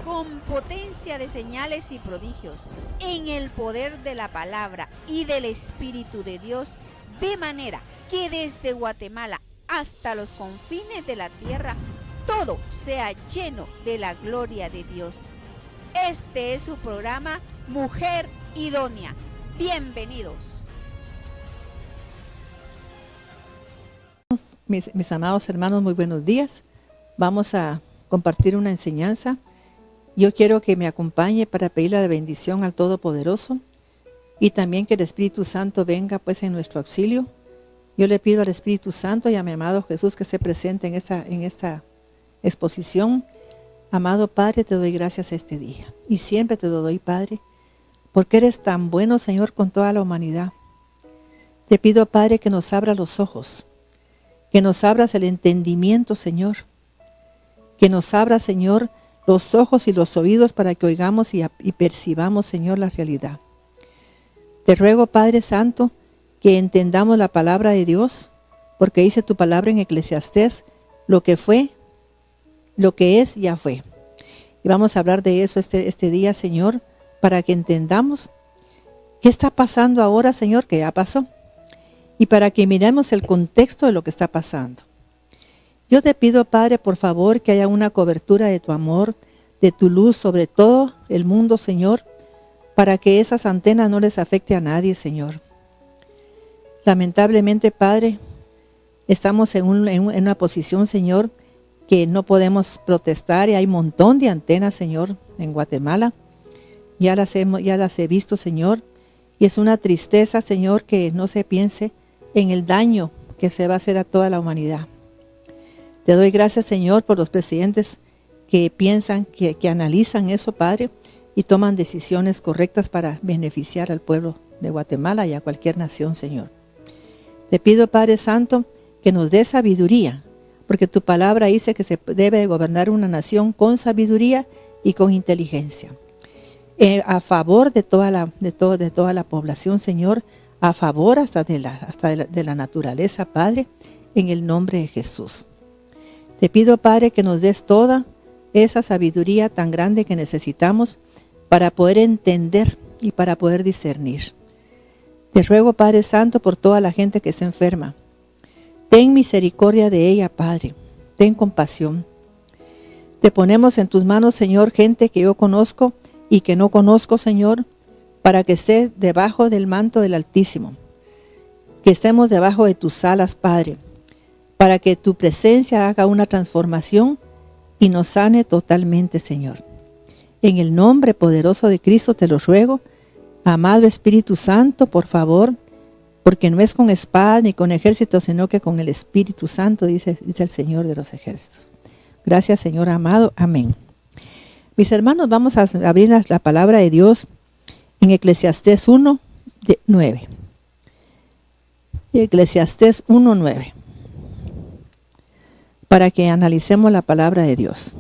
con potencia de señales y prodigios, en el poder de la palabra y del Espíritu de Dios, de manera que desde Guatemala hasta los confines de la tierra, todo sea lleno de la gloria de Dios. Este es su programa Mujer Idónea. Bienvenidos. Mis amados hermanos, muy buenos días. Vamos a compartir una enseñanza. Yo quiero que me acompañe para pedirle la bendición al Todopoderoso y también que el Espíritu Santo venga pues en nuestro auxilio. Yo le pido al Espíritu Santo y a mi amado Jesús que se presente en esta exposición. Amado Padre, te doy gracias este día y siempre te lo doy, Padre, porque eres tan bueno, Señor, con toda la humanidad. Te pido, Padre, que nos abra los ojos, que nos abras el entendimiento, Señor, que nos abra, Señor, los ojos y los oídos para que oigamos y percibamos, Señor, la realidad. Te ruego, Padre Santo, que entendamos la palabra de Dios, porque dice tu palabra en Eclesiastés, lo que fue, lo que es, ya fue. Y vamos a hablar de eso este día, Señor, para que entendamos qué está pasando ahora, Señor, que ya pasó, y para que miremos el contexto de lo que está pasando. Yo te pido, Padre, por favor, que haya una cobertura de tu amor, de tu luz sobre todo el mundo, Señor, para que esas antenas no les afecte a nadie, Señor. Lamentablemente, Padre, estamos en una posición, Señor, que no podemos protestar y hay un montón de antenas, Señor, en Guatemala. Ya las he visto, Señor, y es una tristeza, Señor, que no se piense en el daño que se va a hacer a toda la humanidad. Te doy gracias, Señor, por los presidentes que piensan, que analizan eso, Padre, y toman decisiones correctas para beneficiar al pueblo de Guatemala y a cualquier nación, Señor. Te pido, Padre Santo, que nos dé sabiduría, porque tu palabra dice que se debe de gobernar una nación con sabiduría y con inteligencia. A favor de toda la población, Señor, a favor hasta de la naturaleza, Padre, en el nombre de Jesús. Te pido, Padre, que nos des toda esa sabiduría tan grande que necesitamos para poder entender y para poder discernir. Te ruego, Padre Santo, por toda la gente que está enferma. Ten misericordia de ella, Padre. Ten compasión. Te ponemos en tus manos, Señor, gente que yo conozco y que no conozco, Señor, para que esté debajo del manto del Altísimo. Que estemos debajo de tus alas, Padre, para que tu presencia haga una transformación y nos sane totalmente, Señor. En el nombre poderoso de Cristo te lo ruego, amado Espíritu Santo, por favor, porque no es con espada ni con ejército, sino que con el Espíritu Santo, dice el Señor de los ejércitos. Gracias, Señor amado. Amén. Mis hermanos, vamos a abrir la palabra de Dios en Eclesiastés 1:9. Eclesiastés 1:9. Para que analicemos la palabra de Dios.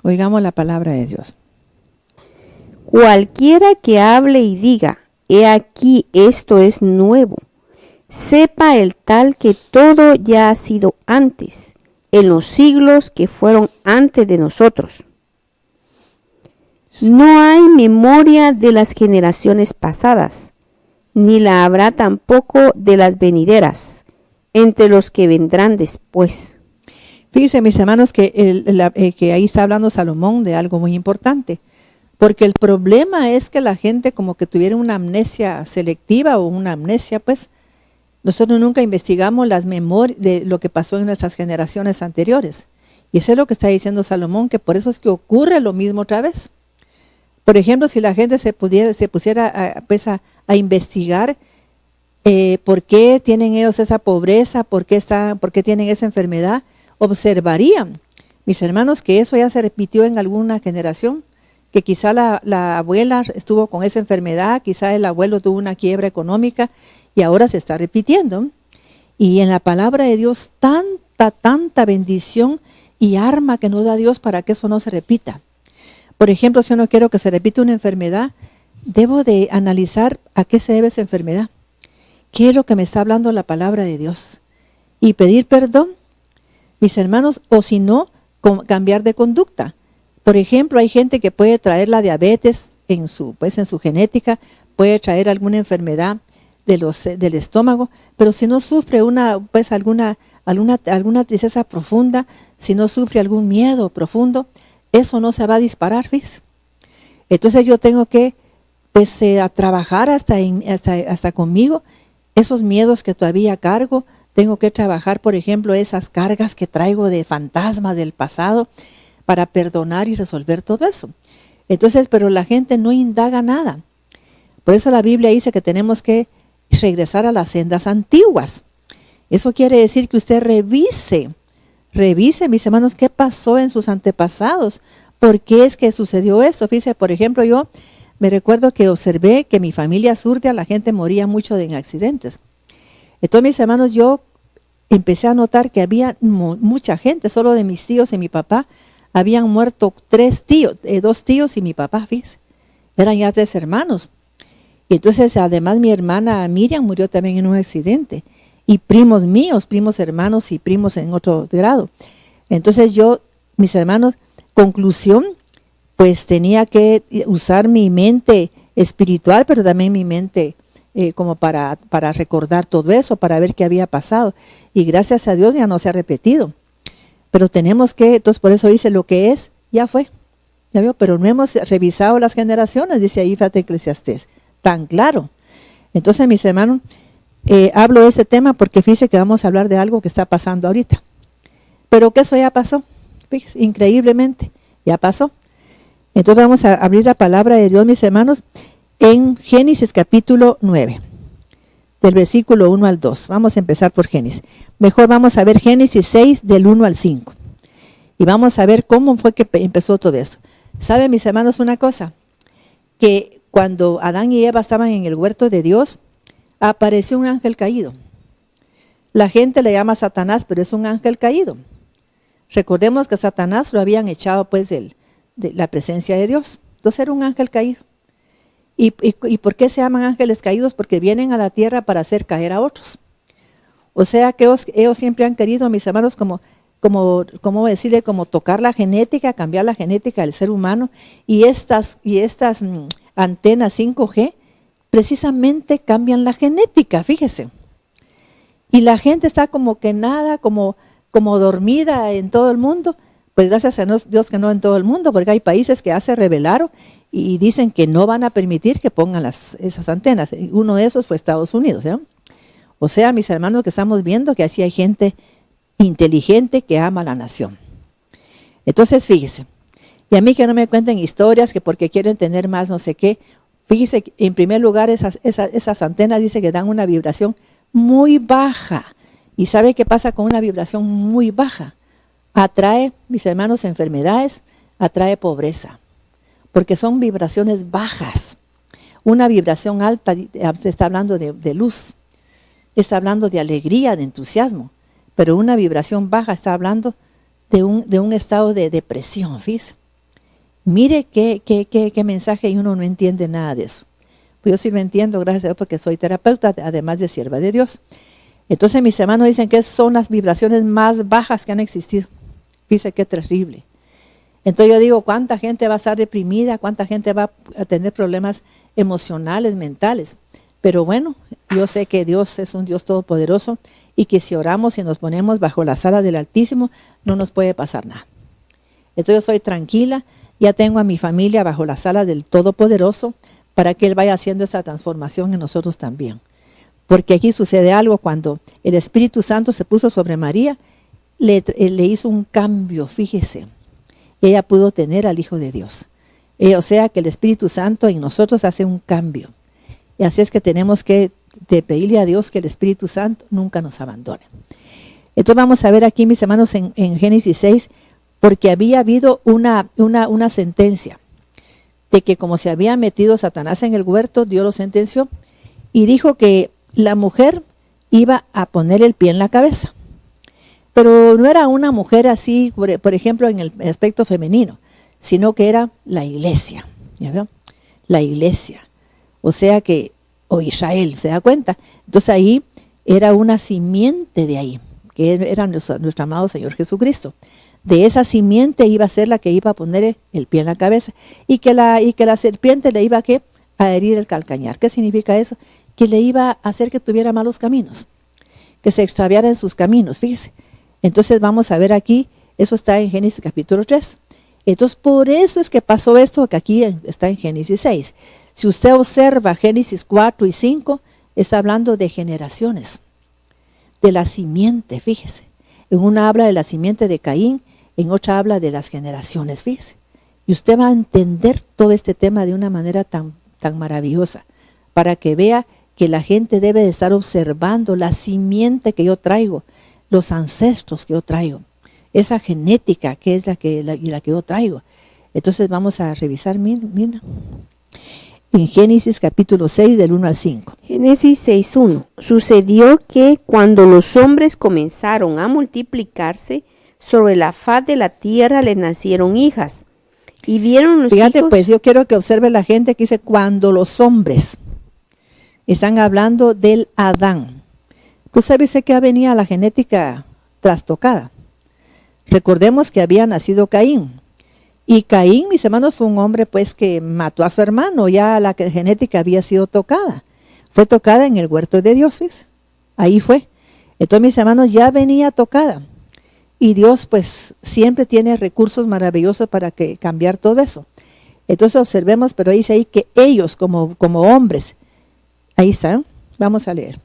Oigamos la palabra de Dios. Cualquiera que hable y diga, he aquí esto es nuevo, sepa el tal que todo ya ha sido antes, en los siglos que fueron antes de nosotros. No hay memoria de las generaciones pasadas, ni la habrá tampoco de las venideras, entre los que vendrán después. Fíjense, mis hermanos, que ahí está hablando Salomón de algo muy importante, porque el problema es que la gente como que tuviera una amnesia selectiva o una amnesia, pues nosotros nunca investigamos las memorias de lo que pasó en nuestras generaciones anteriores. Y eso es lo que está diciendo Salomón, que por eso es que ocurre lo mismo otra vez. Por ejemplo, si la gente se pusiera a investigar por qué tienen ellos esa pobreza, por qué tienen esa enfermedad, observarían, mis hermanos, que eso ya se repitió en alguna generación, que quizá la abuela estuvo con esa enfermedad, quizá el abuelo tuvo una quiebra económica y ahora se está repitiendo. Y en la palabra de Dios tanta bendición y arma que nos da Dios para que eso no se repita. Por ejemplo, si yo no quiero que se repita una enfermedad, debo de analizar a qué se debe esa enfermedad. ¿Qué es lo que me está hablando la palabra de Dios? Y pedir perdón, mis hermanos, o si no, cambiar de conducta. Por ejemplo, hay gente que puede traer la diabetes en su genética, puede traer alguna enfermedad del estómago, pero si no sufre alguna tristeza profunda, si no sufre algún miedo profundo, eso no se va a disparar, ¿ves? Entonces yo tengo que a trabajar hasta conmigo, esos miedos que todavía cargo. Tengo que trabajar, por ejemplo, esas cargas que traigo de fantasmas del pasado para perdonar y resolver todo eso. Entonces, pero la gente no indaga nada. Por eso la Biblia dice que tenemos que regresar a las sendas antiguas. Eso quiere decir que usted revise, mis hermanos, qué pasó en sus antepasados. ¿Por qué es que sucedió eso? Fíjese, por ejemplo, yo me recuerdo que observé que mi familia surdia, la gente moría mucho en accidentes. Entonces, mis hermanos, yo empecé a notar que había mucha gente, solo de mis tíos y mi papá, habían muerto 2 tíos y mi papá, fíjese. Eran ya 3 hermanos. Y entonces, además, mi hermana Miriam murió también en un accidente. Y primos míos, primos hermanos y primos en otro grado. Entonces mis hermanos, conclusión, pues tenía que usar mi mente espiritual, pero también mi mente como para recordar todo eso, para ver qué había pasado. Y gracias a Dios ya no se ha repetido. Pero tenemos que, entonces por eso dice, lo que es, ya fue. ¿Ya vio? Pero no hemos revisado las generaciones, dice ahí, fíjate, Eclesiastés. Tan claro. Entonces, mis hermanos, hablo de ese tema porque fíjese que vamos a hablar de algo que está pasando ahorita. Pero que eso ya pasó, fíjese, increíblemente, ya pasó. Entonces vamos a abrir la palabra de Dios, mis hermanos, en Génesis capítulo 9, del versículo 1 al 2. Vamos a empezar por Génesis. Mejor vamos a ver Génesis 6, del 1 al 5. Y vamos a ver cómo fue que empezó todo esto. ¿Saben, mis hermanos, una cosa? Que cuando Adán y Eva estaban en el huerto de Dios, apareció un ángel caído. La gente le llama Satanás, pero es un ángel caído. Recordemos que Satanás lo habían echado pues de la presencia de Dios. Entonces era un ángel caído. ¿Y por qué se llaman ángeles caídos? Porque vienen a la tierra para hacer caer a otros. O sea que ellos siempre han querido, mis hermanos, como decirle, como tocar la genética, cambiar la genética del ser humano. Y estas antenas 5G precisamente cambian la genética, fíjese. Y la gente está como que nada, como dormida en todo el mundo. Pues gracias a Dios que no en todo el mundo, porque hay países que ya se rebelaron y dicen que no van a permitir que pongan esas antenas. Uno de esos fue Estados Unidos, ¿eh? O sea, mis hermanos, que estamos viendo que así hay gente inteligente que ama a la nación. Entonces, fíjese, y a mí que no me cuenten historias que porque quieren tener más no sé qué. Fíjese, en primer lugar, esas antenas dice que dan una vibración muy baja. ¿Y sabe qué pasa con una vibración muy baja? Atrae, mis hermanos, enfermedades, atrae pobreza, porque son vibraciones bajas. Una vibración alta se está hablando de luz, está hablando de alegría, de entusiasmo, pero una vibración baja está hablando de un estado de depresión, fíjese. Mire qué mensaje, y uno no entiende nada de eso. Pues yo sí lo entiendo, gracias a Dios, porque soy terapeuta, además de sierva de Dios. Entonces mis hermanos dicen que son las vibraciones más bajas que han existido. Fíjese qué terrible. Entonces yo digo, ¿cuánta gente va a estar deprimida? ¿Cuánta gente va a tener problemas emocionales, mentales? Pero bueno, yo sé que Dios es un Dios todopoderoso y que si oramos y nos ponemos bajo las alas del Altísimo, no nos puede pasar nada. Entonces yo soy tranquila, ya tengo a mi familia bajo las alas del Todopoderoso para que Él vaya haciendo esa transformación en nosotros también. Porque aquí sucede algo cuando el Espíritu Santo se puso sobre María, le hizo un cambio, fíjese. Ella pudo tener al Hijo de Dios. O sea que el Espíritu Santo en nosotros hace un cambio. Y así es que tenemos que pedirle a Dios que el Espíritu Santo nunca nos abandone. Entonces vamos a ver aquí, mis hermanos, en Génesis 6, porque había habido una sentencia de que como se había metido Satanás en el huerto, Dios lo sentenció y dijo que la mujer iba a poner el pie en la cabeza. Pero no era una mujer así, por ejemplo, en el aspecto femenino, sino que era la iglesia. ¿Ya veo? La iglesia. O sea que, o Israel, ¿se da cuenta? Entonces ahí era una simiente de ahí, que era nuestro amado Señor Jesucristo. de esa simiente iba a ser la que iba a poner el pie en la cabeza, y que la serpiente le iba a herir el calcañar. ¿Qué significa eso? Que le iba a hacer que tuviera malos caminos, que se extraviara en sus caminos, fíjese. Entonces vamos a ver aquí, eso está en Génesis capítulo 3. Entonces por eso es que pasó esto, que aquí está en Génesis 6. Si usted observa Génesis 4 y 5, está hablando de generaciones, de la simiente, fíjese. En una habla de la simiente de Caín, en otra habla de las generaciones, fíjese. Y usted va a entender todo este tema de una manera tan maravillosa, para que vea que la gente debe de estar observando la simiente que yo traigo, los ancestros que yo traigo, esa genética que es la que yo traigo. Entonces vamos a revisar, mira. En Génesis capítulo 6 del 1 al 5. Génesis 6:1. Sucedió que cuando los hombres comenzaron a multiplicarse, sobre la faz de la tierra les nacieron hijas. Y vieron los Fíjate, hijos. pues yo quiero que observe la gente que dice cuando los hombres. Están hablando del Adán. Tú sabes que venía la genética trastocada. Recordemos que había nacido Caín. Y Caín, mis hermanos, fue un hombre pues que mató a su hermano. Ya la genética había sido tocada. Fue tocada en el huerto de Dios, ¿ves? Ahí fue. Entonces, mis hermanos, ya venía tocada. Y Dios pues siempre tiene recursos maravillosos para cambiar todo eso. Entonces observemos, pero dice ahí que ellos como hombres, ahí están, vamos a leer.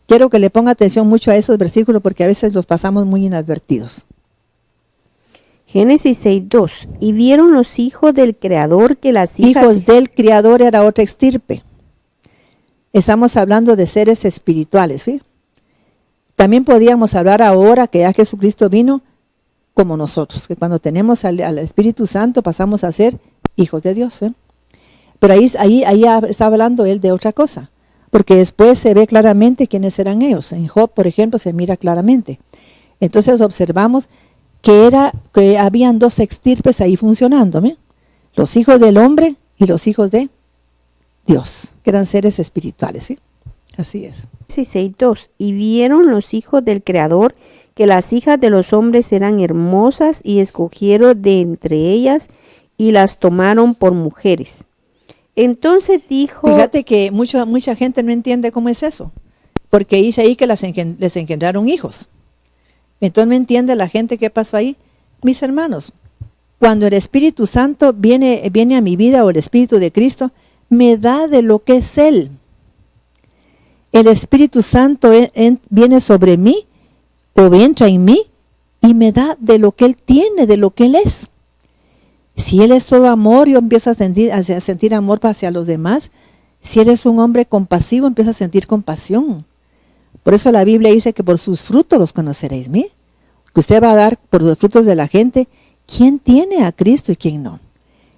Quiero que le ponga atención mucho a esos versículos porque a veces los pasamos muy inadvertidos. Génesis 6:2. Y vieron los hijos del Creador que las hijos del Creador era otra estirpe. Estamos hablando de seres espirituales, ¿sí? También podíamos hablar ahora que ya Jesucristo vino como nosotros, que cuando tenemos al Espíritu Santo pasamos a ser hijos de Dios, ¿eh? Pero ahí está hablando él de otra cosa, porque después se ve claramente quiénes eran ellos. En Job, por ejemplo, se mira claramente. Entonces observamos que habían dos estirpes ahí funcionando, ¿eh? Los hijos del hombre y los hijos de Dios, que eran seres espirituales, ¿sí? Así es. 6:2. Y vieron los hijos del Creador que las hijas de los hombres eran hermosas y escogieron de entre ellas y las tomaron por mujeres. Entonces dijo... Fíjate que mucha gente no entiende cómo es eso, porque dice ahí que les engendraron hijos. Entonces no entiende la gente qué pasó ahí. Mis hermanos, cuando el Espíritu Santo viene a mi vida, o el Espíritu de Cristo, me da de lo que es Él. El Espíritu Santo viene sobre mí, o entra en mí, y me da de lo que Él tiene, de lo que Él es. Si Él es todo amor, yo empiezo a sentir amor hacia los demás. Si Él es un hombre compasivo, empiezo a sentir compasión. Por eso la Biblia dice que por sus frutos los conoceréis, ¿sí? Que usted va a dar por los frutos de la gente quién tiene a Cristo y quién no.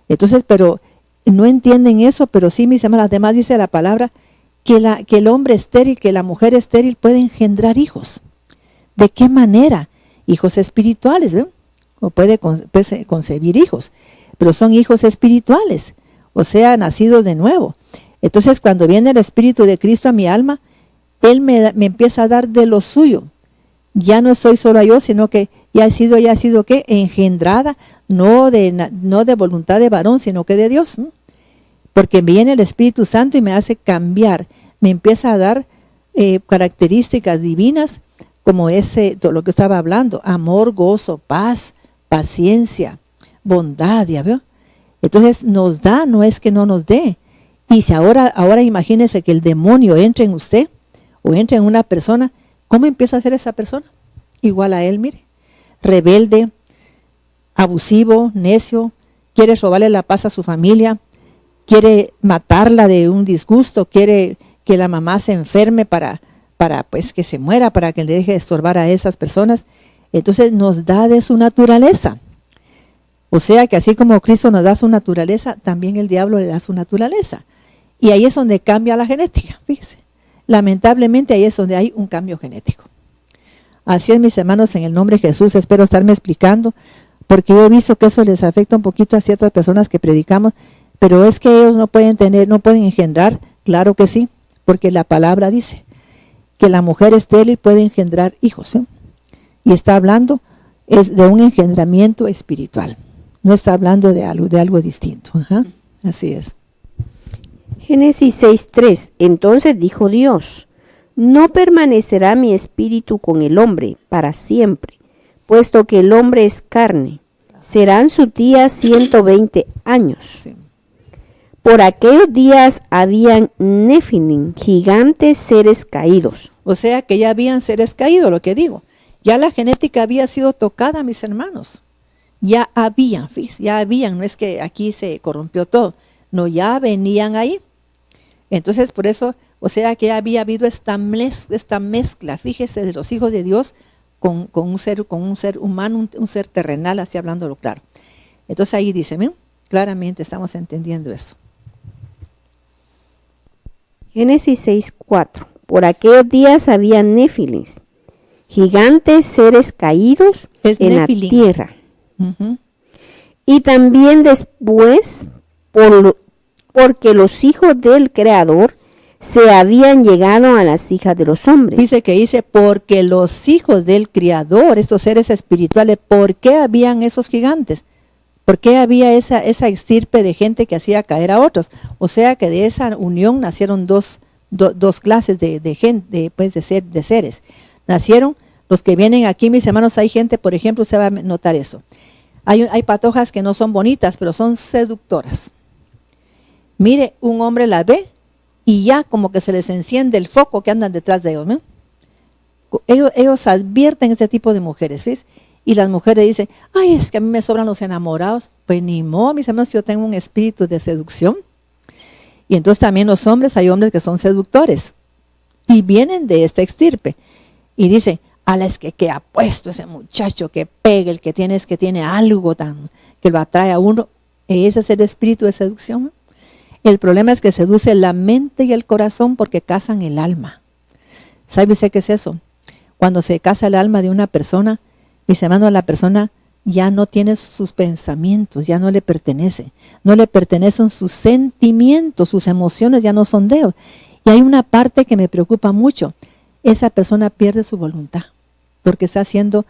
Entonces, pero no entienden eso, pero sí, mis hermanos, además dice la palabra que el hombre estéril, que la mujer estéril puede engendrar hijos. ¿De qué manera? Hijos espirituales, ¿ven? O puede concebir hijos, pero son hijos espirituales, o sea, nacidos de nuevo. Entonces, cuando viene el Espíritu de Cristo a mi alma, Él me empieza a dar de lo suyo. Ya no soy solo yo, sino que ya he sido ¿qué? Engendrada, no de voluntad de varón, sino que de Dios, ¿no? Porque viene el Espíritu Santo y me hace cambiar, me empieza a dar características divinas, como todo lo que estaba hablando, amor, gozo, paz, paciencia, bondad, ¿ya veo? Entonces nos da, no es que no nos dé. Y si ahora imagínese que el demonio entre en usted, o entra en una persona, ¿cómo empieza a ser esa persona? Igual a él, mire, rebelde, abusivo, necio, quiere robarle la paz a su familia, quiere matarla de un disgusto, quiere que la mamá se enferme para pues que se muera, para que le deje de estorbar a esas personas. Entonces nos da de su naturaleza. O sea que así como Cristo nos da su naturaleza, también el diablo le da su naturaleza. Y ahí es donde cambia la genética, fíjese. Lamentablemente ahí es donde hay un cambio genético. Así es, mis hermanos, en el nombre de Jesús, espero estarme explicando, porque yo he visto que eso les afecta un poquito a ciertas personas que predicamos, pero es que ellos no pueden engendrar, claro que sí, porque la palabra dice que la mujer estéril puede engendrar hijos, ¿sí? Y está hablando es de un engendramiento espiritual. No está hablando de algo distinto. Ajá. Así es. Génesis 6:3. Entonces dijo Dios: no permanecerá mi espíritu con el hombre para siempre, puesto que el hombre es carne. Serán sus días 120 años. Sí. Por aquellos días habían Nefilim, gigantes seres caídos. O sea que ya habían seres caídos, lo que digo. Ya la genética había sido tocada, mis hermanos. Ya habían, no es que aquí se corrompió todo. No, ya venían ahí. Entonces, por eso, o sea que había habido esta mezcla, fíjese, de los hijos de Dios con un ser humano, un ser terrenal, así hablándolo claro. Entonces ahí dice, ¿ven? Claramente estamos entendiendo eso. Génesis 6:4. Por aquellos días había Néfilis, gigantes seres caídos en Nefilim. la tierra. Uh-huh. Y también después, porque los hijos del Creador se habían llegado a las hijas de los hombres. Dice porque los hijos del Creador, estos seres espirituales, ¿por qué habían esos gigantes? ¿Por qué había esa estirpe de gente que hacía caer a otros? O sea que de esa unión nacieron dos clases de gente, pues de seres. Nacieron los que vienen aquí, mis hermanos, hay gente, por ejemplo, usted va a notar eso. Hay patojas que no son bonitas, pero son seductoras. Mire, un hombre la ve y ya como que se les enciende el foco que andan detrás de ellos, ¿no? Ellos advierten este tipo de mujeres, ¿ves? Y las mujeres dicen, ay, es que a mí me sobran los enamorados. Pues ni modo, mis hermanos, yo tengo un espíritu de seducción. Y entonces también los hombres, hay hombres que son seductores y vienen de esta estirpe. Y dicen, ala, es que ha puesto ese muchacho que pega, el que tiene algo tan que lo atrae a uno. Ese es el espíritu de seducción, ¿no? El problema es que seduce la mente y el corazón porque casan el alma. ¿Sabe usted qué es eso? Cuando se casa el alma de una persona, mis hermanos, la persona ya no tiene sus pensamientos, ya no le pertenece. No le pertenecen sus sentimientos, sus emociones ya no son de él. Y hay una parte que me preocupa mucho. Esa persona pierde su voluntad porque está siendo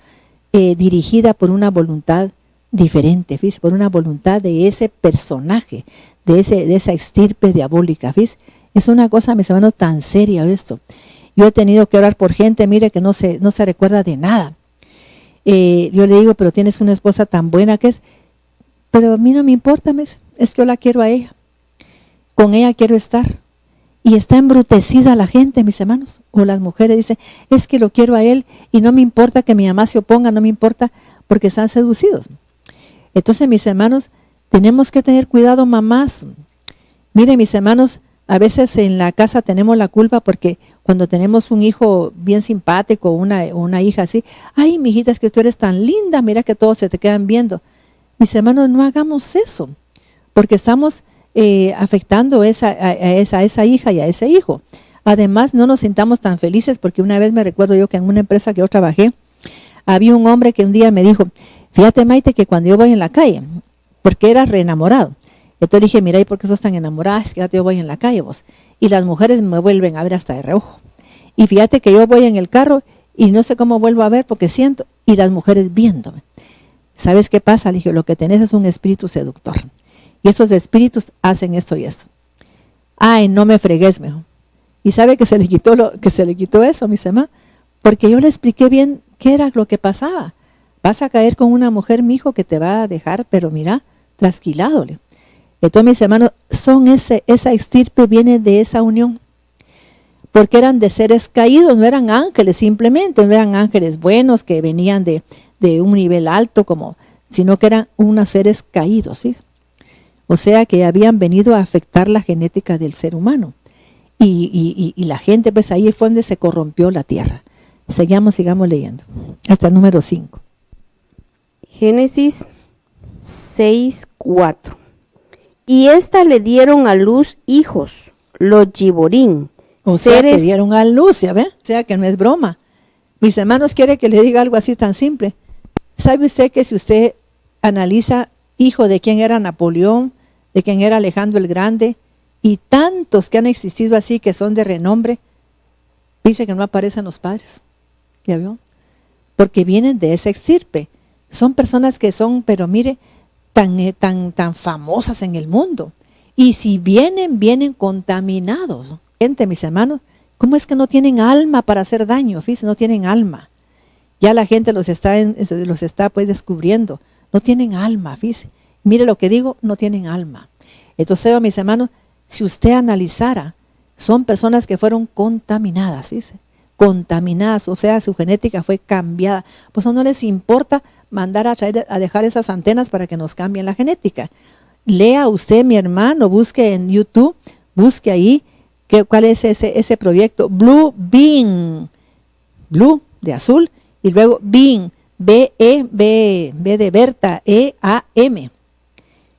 dirigida por una voluntad diferente, ¿fíjese? Por una voluntad de ese personaje, de esa estirpe diabólica, ¿fíjese? Es una cosa, mis hermanos, tan seria esto. Yo he tenido que orar por gente, mire, que no se recuerda de nada. Yo le digo, pero tienes una esposa tan buena que es, pero a mí no me importa, es que yo la quiero a ella. Con ella quiero estar. Y está embrutecida la gente, mis hermanos. O las mujeres dicen, es que lo quiero a él y no me importa que mi mamá se oponga, no me importa, porque están seducidos. Entonces, mis hermanos, tenemos que tener cuidado, mamás. Miren, mis hermanos, a veces en la casa tenemos la culpa porque cuando tenemos un hijo bien simpático, una hija así, ay, mijita, es que tú eres tan linda, mira que todos se te quedan viendo. Mis hermanos, no hagamos eso, porque estamos afectando a esa hija y a ese hijo. Además, no nos sintamos tan felices porque una vez me recuerdo yo que en una empresa que yo trabajé, había un hombre que un día me dijo, fíjate, Maite, que cuando yo voy en la calle, porque era reenamorado, entonces dije, mira, ¿y por qué sos tan enamorada? Es que yo voy en la calle vos. Y las mujeres me vuelven a ver hasta de reojo. Y fíjate que yo voy en el carro y no sé cómo vuelvo a ver porque siento, y las mujeres viéndome. ¿Sabes qué pasa? Le dije, lo que tenés es un espíritu seductor. Y esos espíritus hacen esto y esto. Ay, no me fregues, mejor. Y sabe que se le quitó eso, mis hermanos, porque yo le expliqué bien qué era lo que pasaba. Vas a caer con una mujer, mi hijo, que te va a dejar, pero mira, trasquilado. Entonces, mis hermanos, esa estirpe viene de esa unión. Porque eran de seres caídos, no eran ángeles simplemente, no eran ángeles buenos que venían de un nivel alto, sino que eran unos seres caídos, ¿sí? O sea que habían venido a afectar la genética del ser humano. Y la gente, pues ahí fue donde se corrompió la tierra. Sigamos leyendo. Hasta el número 5. Génesis 6:4. Y ésta le dieron a luz hijos, los Giborín. O sea que dieron a luz, ¿ya ve? O sea que no es broma. Mis hermanos, quiere que le diga algo así tan simple. ¿Sabe usted que si usted analiza hijo de quién era Napoleón, de quién era Alejandro el Grande, y tantos que han existido así que son de renombre, dice que no aparecen los padres? ¿Ya vio? Porque vienen de esa estirpe. Son personas que son, pero mire, tan famosas en el mundo. Y si vienen contaminados. Gente, mis hermanos, ¿cómo es que no tienen alma para hacer daño? Fíjense, no tienen alma. Ya la gente los está pues descubriendo. No tienen alma, fíjense. Mire lo que digo, no tienen alma. Entonces, mis hermanos, si usted analizara, son personas que fueron contaminadas, fíjense. Contaminadas, o sea, su genética fue cambiada. Pues no les importa mandar a dejar esas antenas para que nos cambien la genética. Lea usted, mi hermano, busque en YouTube, busque ahí cuál es ese proyecto. Blue Beam, Blue de azul, y luego Beam, B de Berta, E-A-M,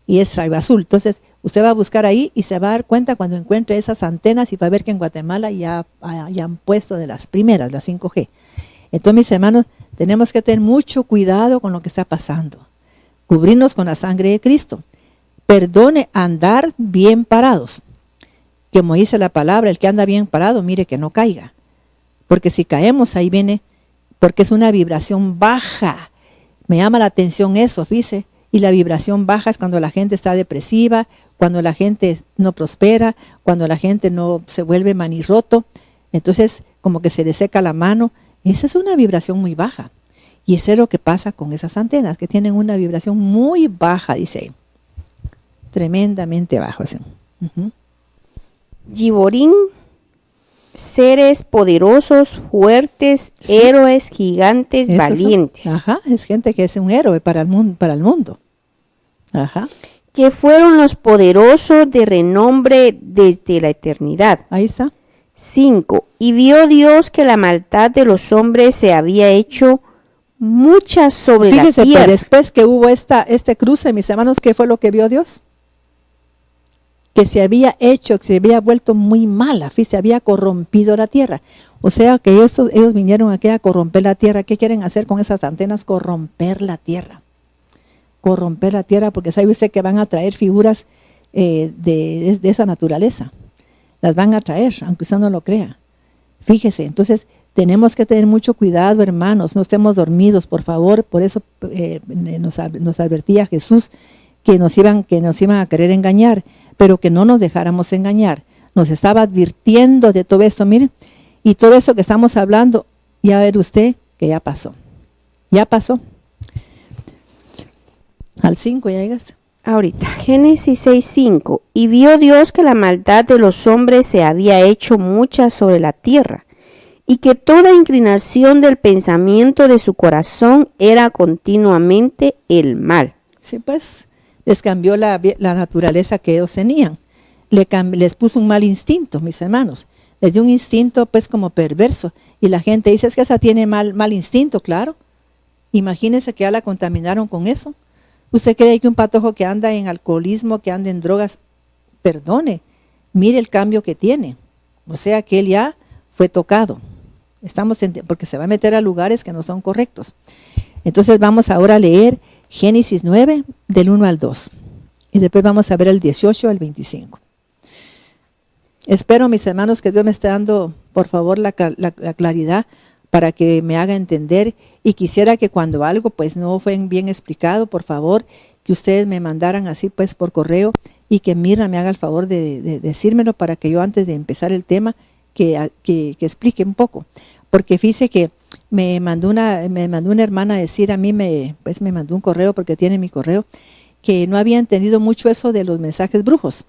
y es rayo azul. Entonces, usted va a buscar ahí y se va a dar cuenta cuando encuentre esas antenas y va a ver que en Guatemala ya han puesto de las primeras, las 5G. Entonces, mis hermanos, tenemos que tener mucho cuidado con lo que está pasando. Cubrirnos con la sangre de Cristo. Perdone, andar bien parados. Como dice la palabra, el que anda bien parado, mire que no caiga. Porque si caemos, ahí viene, porque es una vibración baja. Me llama la atención eso, fíjese. Y la vibración baja es cuando la gente está depresiva, cuando la gente no prospera, cuando la gente no se vuelve manirroto. Entonces, como que se le seca la mano. Esa es una vibración muy baja. Y eso es lo que pasa con esas antenas, que tienen una vibración muy baja, dice ahí. Tremendamente bajo. ¿Sí? Giborín, seres poderosos, fuertes, sí. Héroes, gigantes, esos valientes. Es gente que es un héroe para el mundo. Que fueron los poderosos de renombre desde la eternidad. Ahí está. 5. Y vio Dios que la maldad de los hombres se había hecho mucha sobre la tierra. Fíjese, después que hubo este cruce, mis hermanos, ¿qué fue lo que vio Dios? Que se había vuelto muy mala, se había corrompido la tierra. O sea que ellos vinieron aquí a corromper la tierra. ¿Qué quieren hacer con esas antenas? Corromper la tierra. Corromper la tierra, porque sabe usted que van a traer figuras de esa naturaleza. Las van a traer, aunque usted no lo crea. Fíjese, entonces tenemos que tener mucho cuidado, hermanos. No estemos dormidos, por favor. Por eso nos advertía Jesús que nos iban a querer engañar, pero que no nos dejáramos engañar. Nos estaba advirtiendo de todo esto, miren, y todo eso que estamos hablando, ya ver usted que ya pasó. Ya pasó. Al 5 ya llegas. Ahorita, Génesis 6:5. Y vio Dios que la maldad de los hombres se había hecho mucha sobre la tierra, y que toda inclinación del pensamiento de su corazón era continuamente el mal. Sí, pues, les cambió la naturaleza que ellos tenían. Les puso un mal instinto, mis hermanos. Les dio un instinto, pues, como perverso. Y la gente dice, es que esa tiene mal instinto, claro. Imagínense que ya la contaminaron con eso. ¿Usted cree que un patojo que anda en alcoholismo, que anda en drogas, perdone, mire el cambio que tiene? O sea que él ya fue tocado. Porque se va a meter a lugares que no son correctos. Entonces vamos ahora a leer Génesis 9, del 1 al 2. Y después vamos a ver el 18 al 25. Espero, mis hermanos, que Dios me esté dando, por favor, la claridad para que me haga entender, y quisiera que cuando algo pues no fue bien explicado, por favor, que ustedes me mandaran así pues por correo, y que Mirna me haga el favor de decírmelo para que yo antes de empezar el tema que explique un poco. Porque fíjese que me mandó una hermana a decir a mí, me mandó un correo, porque tiene mi correo, que no había entendido mucho eso de los mensajes brujos.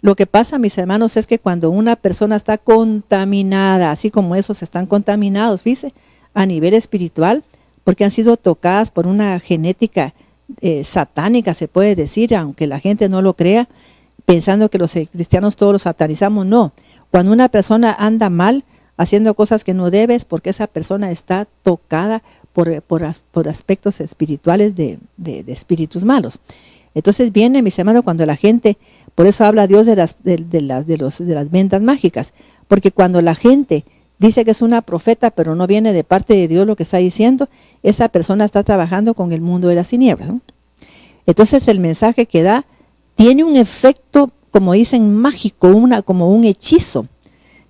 Lo que pasa, mis hermanos, es que cuando una persona está contaminada, así como esos están contaminados, fíjese, a nivel espiritual, porque han sido tocadas por una genética satánica, se puede decir, aunque la gente no lo crea, pensando que los cristianos todos los satanizamos. No, cuando una persona anda mal, haciendo cosas que no debe, es porque esa persona está tocada por aspectos espirituales de espíritus malos. Entonces viene, mis hermanos, cuando la gente, por eso habla Dios de las vendas mágicas, porque cuando la gente dice que es una profeta, pero no viene de parte de Dios lo que está diciendo, esa persona está trabajando con el mundo de las tinieblas, ¿no? Entonces el mensaje que da tiene un efecto, como dicen, mágico, como un hechizo,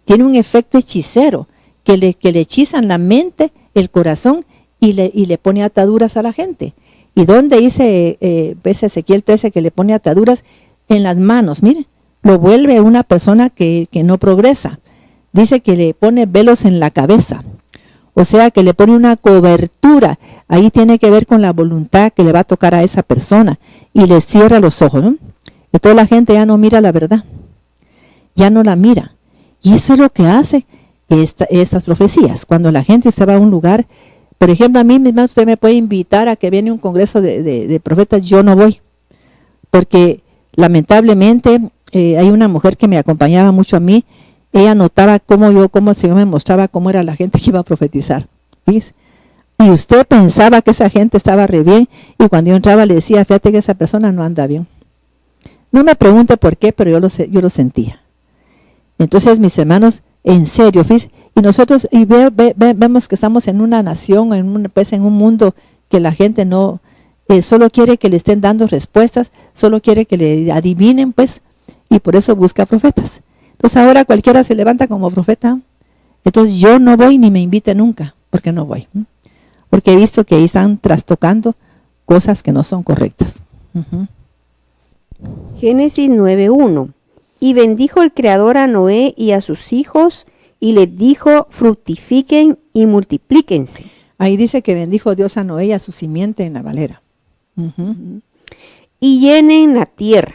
tiene un efecto hechicero, que le hechizan la mente, el corazón, y le pone ataduras a la gente. ¿Y dónde dice ves Ezequiel 13 que le pone ataduras? En las manos, mire, lo vuelve una persona que no progresa. Dice que le pone velos en la cabeza, o sea que le pone una cobertura. Ahí tiene que ver con la voluntad que le va a tocar a esa persona y le cierra los ojos, ¿no? Y toda la gente ya no mira la verdad, ya no la mira. Y eso es lo que hace estas profecías. Cuando la gente usted va a un lugar, por ejemplo, a mí misma usted me puede invitar a que viene un congreso de profetas, yo no voy, porque lamentablemente hay una mujer que me acompañaba mucho a mí. Ella notaba cómo el Señor me mostraba cómo era la gente que iba a profetizar, ¿ves? Y usted pensaba que esa gente estaba re bien, y cuando yo entraba le decía, fíjate que esa persona no anda bien. No me pregunte por qué, pero yo lo sentía. Entonces, mis hermanos, en serio, ¿ves? Y nosotros vemos que estamos en una nación, en un mundo que la gente no, solo quiere que le estén dando respuestas, solo quiere que le adivinen, pues, y por eso busca profetas. Entonces ahora cualquiera se levanta como profeta. Entonces yo no voy ni me invite nunca, porque no voy. Porque he visto que ahí están trastocando cosas que no son correctas. Génesis 9:1. Y bendijo el Creador a Noé y a sus hijos, y les dijo, fructifiquen y multiplíquense. Ahí dice que bendijo Dios a Noé y a su simiente en la Valera. Y llenen la tierra.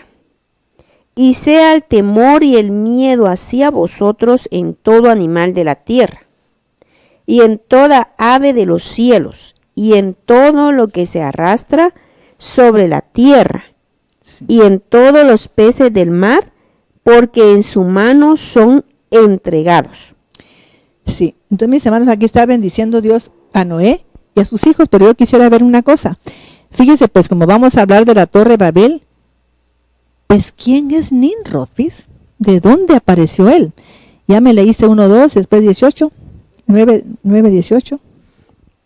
Y sea el temor y el miedo hacia vosotros en todo animal de la tierra, y en toda ave de los cielos, y en todo lo que se arrastra sobre la tierra, Sí. y en todos los peces del mar, porque en su mano son entregados. Sí, entonces mis hermanos, aquí está bendiciendo Dios a Noé y a sus hijos, pero yo quisiera ver una cosa. Fíjese, pues como vamos a hablar de la Torre Babel, pues ¿quién es Nimrod? ¿Ves? ¿De dónde apareció él? Ya me leíste 1:2, después 18, 9:18.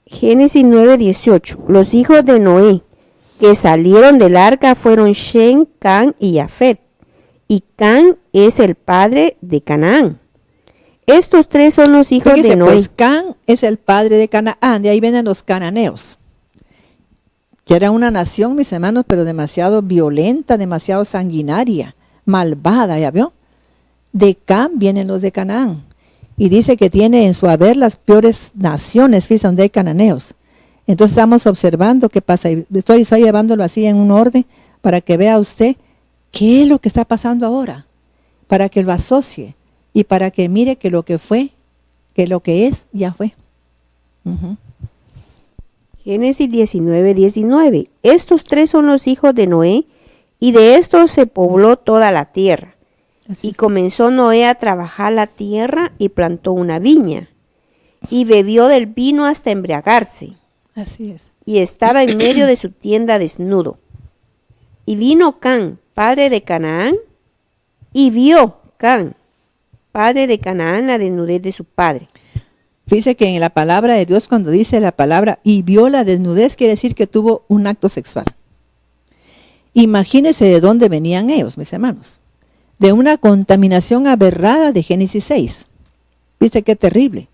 Génesis 9:18. Los hijos de Noé que salieron del arca fueron Shem, Can y Jafet. Y Can es el padre de Canaán. Estos tres son los hijos Fíjese, de Noé. pues Can es el padre de Canaán, de ahí vienen los cananeos, que era una nación, mis hermanos, pero demasiado violenta, demasiado sanguinaria, malvada, ¿ya vio? De Can vienen los de Canaán. Y dice que tiene en su haber las peores naciones, fíjese, donde hay cananeos. Entonces estamos observando qué pasa. Estoy llevándolo así en un orden para que vea usted qué es lo que está pasando ahora, para que lo asocie y para que mire que lo que fue, que lo que es, ya fue. Génesis 19:19. Estos tres son los hijos de Noé, y de estos se pobló toda la tierra. Así Y es. comenzó Noé a trabajar la tierra y plantó una viña, y bebió del vino hasta embriagarse, Así es. y estaba en medio de su tienda desnudo. Y vino Can, padre de Canaán, y vio Can, padre de Canaán, la desnudez de su padre. Fíjese que en la palabra de Dios, cuando dice la palabra y vio la desnudez, quiere decir que tuvo un acto sexual. Imagínense de dónde venían ellos, mis hermanos. De una contaminación aberrada de Génesis 6. ¿Viste qué terrible?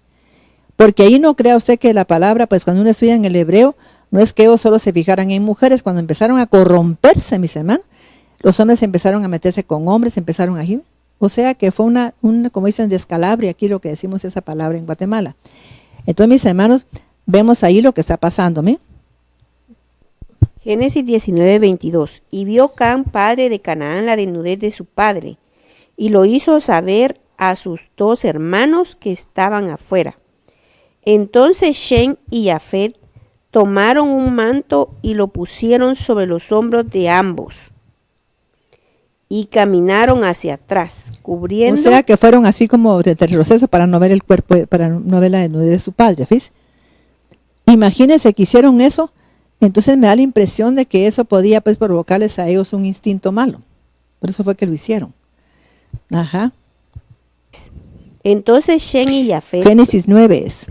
Porque ahí no crea usted que la palabra, pues cuando uno estudia en el hebreo, no es que ellos solo se fijaran en mujeres. Cuando empezaron a corromperse, mis hermanos, los hombres empezaron a meterse con hombres, empezaron a ir. O sea que fue una, como dicen, descalabria, aquí lo que decimos esa palabra en Guatemala. Entonces, mis hermanos, vemos ahí lo que está pasando, ¿me? Génesis 19:22. Y vio Can, padre de Canaán, la desnudez de su padre, y lo hizo saber a sus dos hermanos que estaban afuera. Entonces Shem y Jafet tomaron un manto y lo pusieron sobre los hombros de ambos, y caminaron hacia atrás, cubriendo. O sea que fueron así como de retroceso para no ver el cuerpo, para no ver la desnudez de su padre, ¿ves? Imagínense que hicieron eso. Entonces me da la impresión de que eso podía pues provocarles a ellos un instinto malo. Por eso fue que lo hicieron. Ajá. Entonces Shem y Jafet. Génesis 9 es.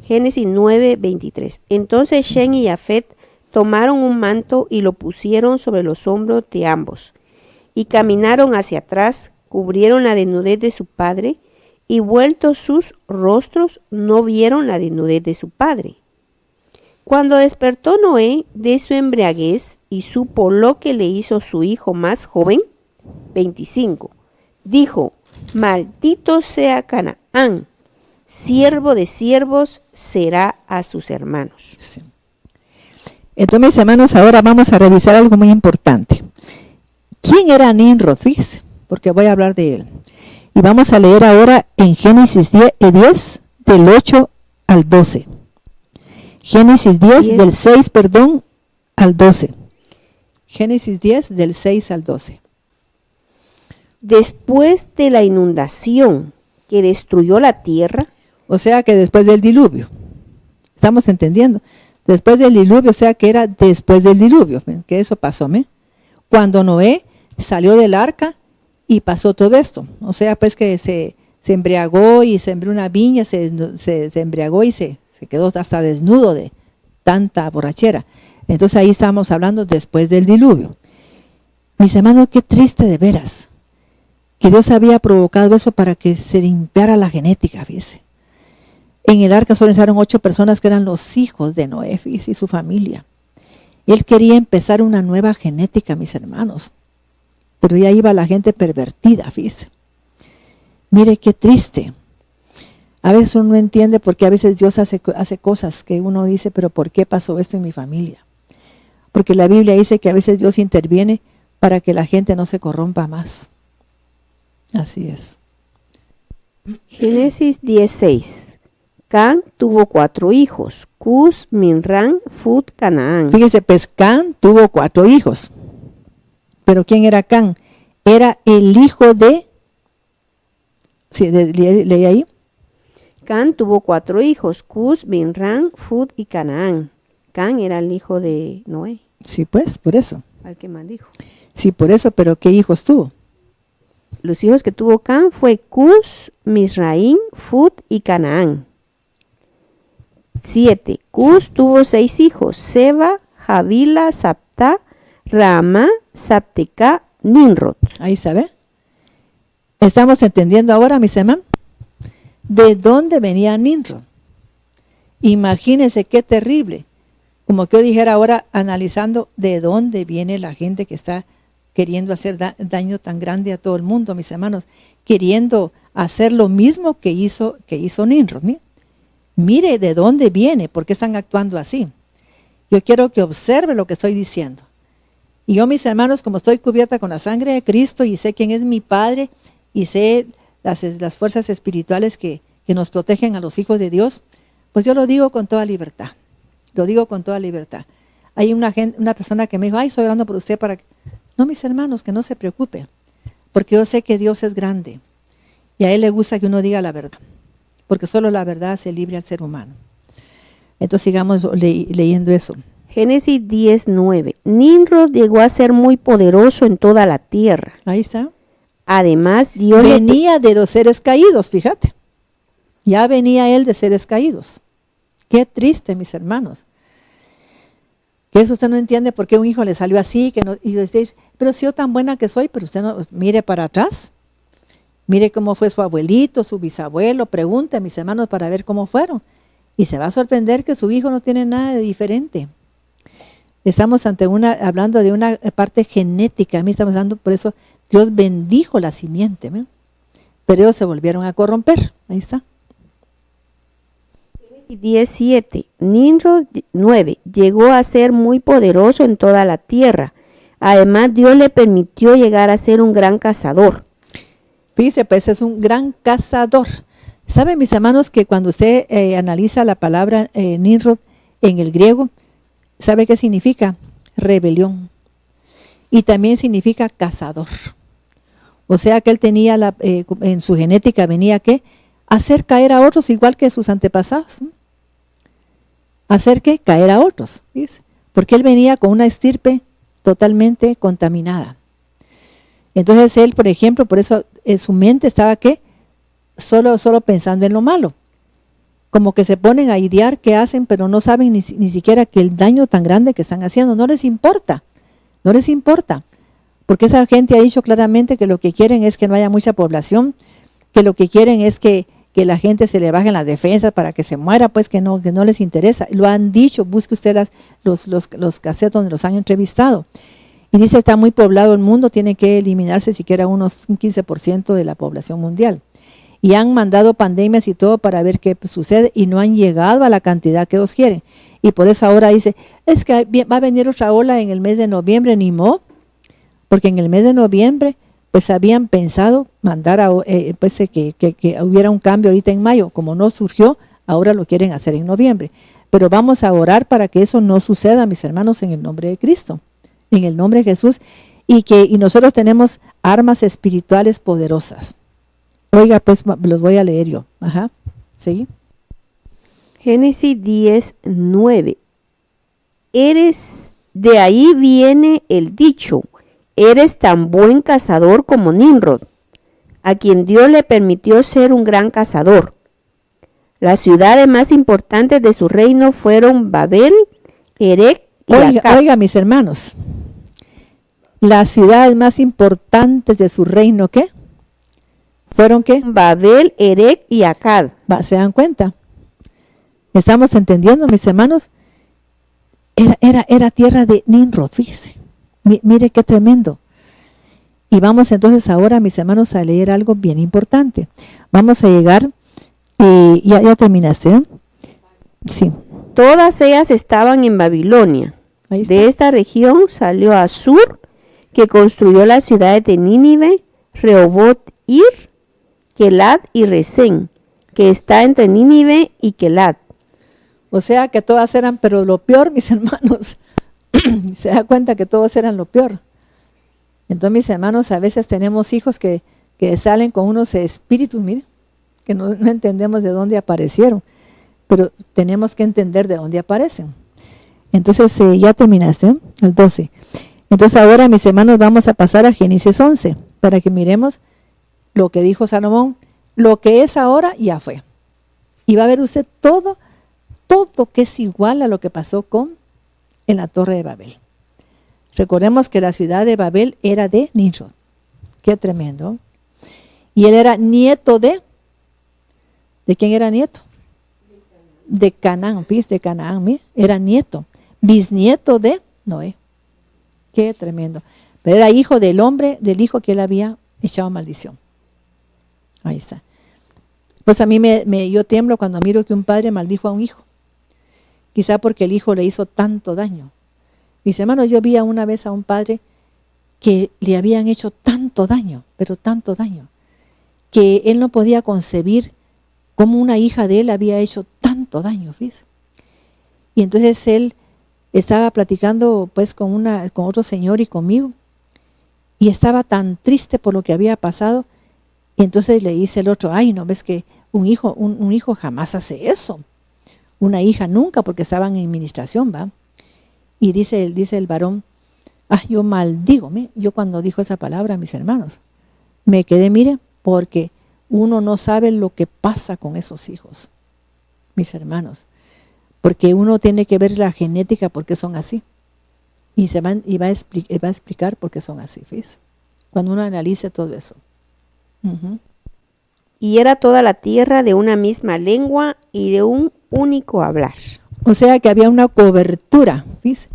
Génesis 9:23. Entonces Shem y Jafet tomaron un manto y lo pusieron sobre los hombros de ambos, y caminaron hacia atrás, cubrieron la desnudez de su padre, y vueltos sus rostros no vieron la desnudez de su padre. Cuando despertó Noé de su embriaguez y supo lo que le hizo su hijo más joven, 25, dijo, maldito sea Canaán, siervo de siervos será a sus hermanos. Sí. Entonces, mis hermanos, ahora vamos a revisar algo muy importante. ¿Quién era Nimrod? Fíjese, porque voy a hablar de él. Y vamos a leer ahora en Génesis 10 del 8 al 12. Génesis 10 del 6, al 12. Génesis 10 del 6 al 12. Después de la inundación que destruyó la tierra, O sea que después del diluvio. ¿Estamos entendiendo? Después del diluvio, o sea que era después del diluvio, que eso pasó, ¿me? Cuando Noé salió del arca y pasó todo esto. O sea, pues que se embriagó y sembró una viña, se embriagó y se quedó hasta desnudo de tanta borrachera. Entonces ahí estamos hablando después del diluvio. Mis hermanos, qué triste de veras, que Dios había provocado eso para que se limpiara la genética, fíjese. En el arca solo entraron 8 personas que eran los hijos de Noé, fíjese, y su familia. Él quería empezar una nueva genética, mis hermanos. Pero ya iba la gente pervertida, fíjese. Mire qué triste. A veces uno no entiende por qué a veces Dios hace cosas que uno dice, pero ¿por qué pasó esto en mi familia? Porque la Biblia dice que a veces Dios interviene para que la gente no se corrompa más. Así es. Génesis 16. Can tuvo 4 hijos, Cus, Minran, Fut, Canaán. Fíjese, pues Can tuvo 4 hijos. ¿Pero quién era Can? Era el hijo de... Sí, leí ahí. Can tuvo 4 hijos, Cus, Minran, Fut y Canaán. Can era el hijo de Noé, Sí, pues, por eso. al que maldijo. Sí, por eso, pero ¿qué hijos tuvo? Los hijos que tuvo Can fue Cus, Misraín, Fut y Canaán. 7. Cus tuvo 6 hijos, Seba, Javila, Sapta, Rama, Sapteca, Nimrod. Ahí se ve. ¿Estamos entendiendo ahora, mis hermanos? ¿De dónde venía Nimrod? Imagínense qué terrible. Como que yo dijera ahora, analizando de dónde viene la gente que está queriendo hacer daño tan grande a todo el mundo, mis hermanos, queriendo hacer lo mismo que hizo Nimrod, ¿sí? Mire de dónde viene, por qué están actuando así. Yo quiero que observe lo que estoy diciendo. Y yo, mis hermanos, como estoy cubierta con la sangre de Cristo y sé quién es mi Padre y sé las fuerzas espirituales que nos protegen a los hijos de Dios, pues yo lo digo con toda libertad. Lo digo con toda libertad. Hay una persona que me dijo, ay, estoy orando por usted para que... No, mis hermanos, que no se preocupe, porque yo sé que Dios es grande y a Él le gusta que uno diga la verdad, porque solo la verdad hace libre al ser humano. Entonces sigamos leyendo eso. Génesis 10:9. Nimrod llegó a ser muy poderoso en toda la tierra. Ahí está. Además, Dios venía de los seres caídos, fíjate. Ya venía él de seres caídos. Qué triste, mis hermanos. Que eso usted no entiende por qué un hijo le salió así, y usted dice, pero si yo tan buena que soy, pero usted no, mire para atrás. Mire cómo fue su abuelito, su bisabuelo, pregunte a mis hermanos para ver cómo fueron. Y se va a sorprender que su hijo no tiene nada de diferente. Estamos hablando de una parte genética. A mí estamos hablando, por eso Dios bendijo la simiente, ¿ve? Pero ellos se volvieron a corromper. Ahí está. 17. Nimrod 9. Llegó a ser muy poderoso en toda la tierra. Además, Dios le permitió llegar a ser un gran cazador. Fíjese, pues es un gran cazador. ¿Saben, mis hermanos, que cuando usted analiza la palabra Nimrod en el griego, ¿sabe qué significa? Rebelión. Y también significa cazador. O sea que él tenía, en su genética venía ¿qué? Hacer caer a otros igual que sus antepasados. ¿No? Hacer que caer a otros. ¿Ves? Porque él venía con una estirpe totalmente contaminada. Entonces él, por ejemplo, por eso en su mente estaba ¿qué? Solo pensando en lo malo. Como que se ponen a idear qué hacen, pero no saben ni siquiera que el daño tan grande que están haciendo, no les importa. No les importa. Porque esa gente ha dicho claramente que lo que quieren es que no haya mucha población, que lo que quieren es que que la gente se le bajen las defensas para que se muera, pues que no les interesa. Lo han dicho, busque usted los cassettes donde los han entrevistado. Y dice, está muy poblado el mundo, tiene que eliminarse siquiera un 15% de la población mundial. Y han mandado pandemias y todo para ver qué sucede y no han llegado a la cantidad que ellos quieren. Y por eso ahora dice, es que va a venir otra ola en el mes de noviembre, ni modo, porque en el mes de noviembre pues habían pensado mandar que hubiera un cambio ahorita en mayo. Como no surgió, ahora lo quieren hacer en noviembre. Pero vamos a orar para que eso no suceda, mis hermanos, en el nombre de Cristo, en el nombre de Jesús, y nosotros tenemos armas espirituales poderosas. Oiga, pues los voy a leer yo. Ajá, ¿sí? Génesis 10:9. De ahí viene el dicho, eres tan buen cazador como Nimrod, a quien Dios le permitió ser un gran cazador. Las ciudades más importantes de su reino fueron Babel, Erech y Akkad. Oiga, mis hermanos, las ciudades más importantes de su reino, ¿qué? ¿Fueron qué? Babel, Erech y Akkad. ¿Se dan cuenta? ¿Estamos entendiendo, mis hermanos? Era tierra de Nimrod, fíjese. Mire qué tremendo. Y vamos entonces ahora, mis hermanos, a leer algo bien importante. Vamos a llegar, ya terminaste, ¿eh? Sí. Todas ellas estaban en Babilonia. De esta región salió Asur, que construyó las ciudades de Nínive, Rehoboth-ir, Kelat y Resén, que está entre Nínive y Kelat. O sea que todas eran, pero lo peor, mis hermanos, se da cuenta que todos eran lo peor. Entonces, mis hermanos, a veces tenemos hijos que salen con unos espíritus, mire, que no entendemos de dónde aparecieron, pero tenemos que entender de dónde aparecen. Entonces, ya terminaste, ¿eh? El 12. Entonces, ahora, mis hermanos, vamos a pasar a Génesis 11, para que miremos lo que dijo Salomón, lo que es ahora ya fue. Y va a ver usted todo que es igual a lo que pasó en la Torre de Babel. Recordemos que la ciudad de Babel era de Nimrod. Qué tremendo. Y él era nieto ¿de quién era nieto? De Canaán, ¿viste? De Canaán, era nieto, bisnieto de Noé. Qué tremendo. Pero era hijo del hombre, del hijo que él había echado maldición. Ahí está. Pues a mí yo tiemblo cuando miro que un padre maldijo a un hijo. Quizá porque el hijo le hizo tanto daño. Mis hermanos, yo vi una vez a un padre que le habían hecho tanto daño, pero tanto daño, que él no podía concebir cómo una hija de él había hecho tanto daño, ¿ves? Y entonces él estaba platicando pues con otro señor y conmigo, y estaba tan triste por lo que había pasado, y entonces le dice el otro, ay, ¿no ves que un hijo jamás hace eso? Una hija nunca, porque estaban en administración, ¿va? Y dice el varón, yo maldigo, yo cuando dijo esa palabra, mis hermanos, me quedé, mire, porque uno no sabe lo que pasa con esos hijos, mis hermanos, porque uno tiene que ver la genética por qué son así, y va a explicar por qué son así, ¿ves? Cuando uno analice todo eso. Y era toda la tierra de una misma lengua y de un único hablar. O sea que había una cobertura, ¿ves?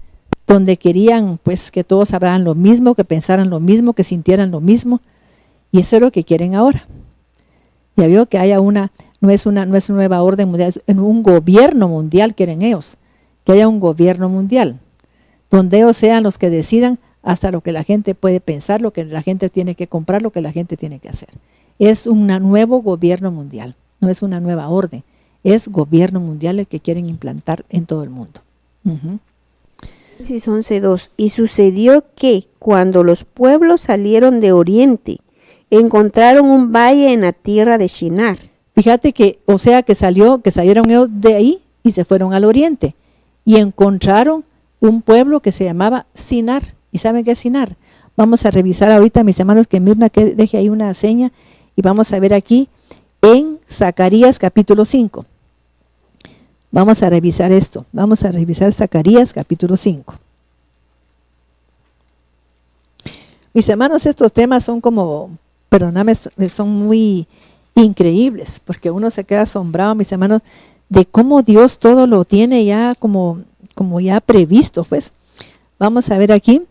Donde querían pues que todos hablaran lo mismo, que pensaran lo mismo, que sintieran lo mismo, y eso es lo que quieren ahora. Ya vio que haya no es una nueva orden mundial, es un gobierno mundial quieren ellos, que haya un gobierno mundial, donde ellos sean los que decidan hasta lo que la gente puede pensar, lo que la gente tiene que comprar, lo que la gente tiene que hacer. Es un nuevo gobierno mundial, no es una nueva orden, es gobierno mundial el que quieren implantar en todo el mundo. Génesis 11:2. Y sucedió que cuando los pueblos salieron de oriente, encontraron un valle en la tierra de Shinar. Fíjate que, o sea que salieron ellos de ahí y se fueron al oriente y encontraron un pueblo que se llamaba Sinar. ¿Y saben qué es Sinar? Vamos a revisar ahorita, mis hermanos, que Mirna que deje ahí una seña y vamos a ver aquí en Zacarías capítulo 5. Vamos a revisar esto. Vamos a revisar Zacarías capítulo 5. Mis hermanos, estos temas son como, perdóname, son muy increíbles, porque uno se queda asombrado, mis hermanos, de cómo Dios todo lo tiene ya como ya previsto, pues. Vamos a ver aquí,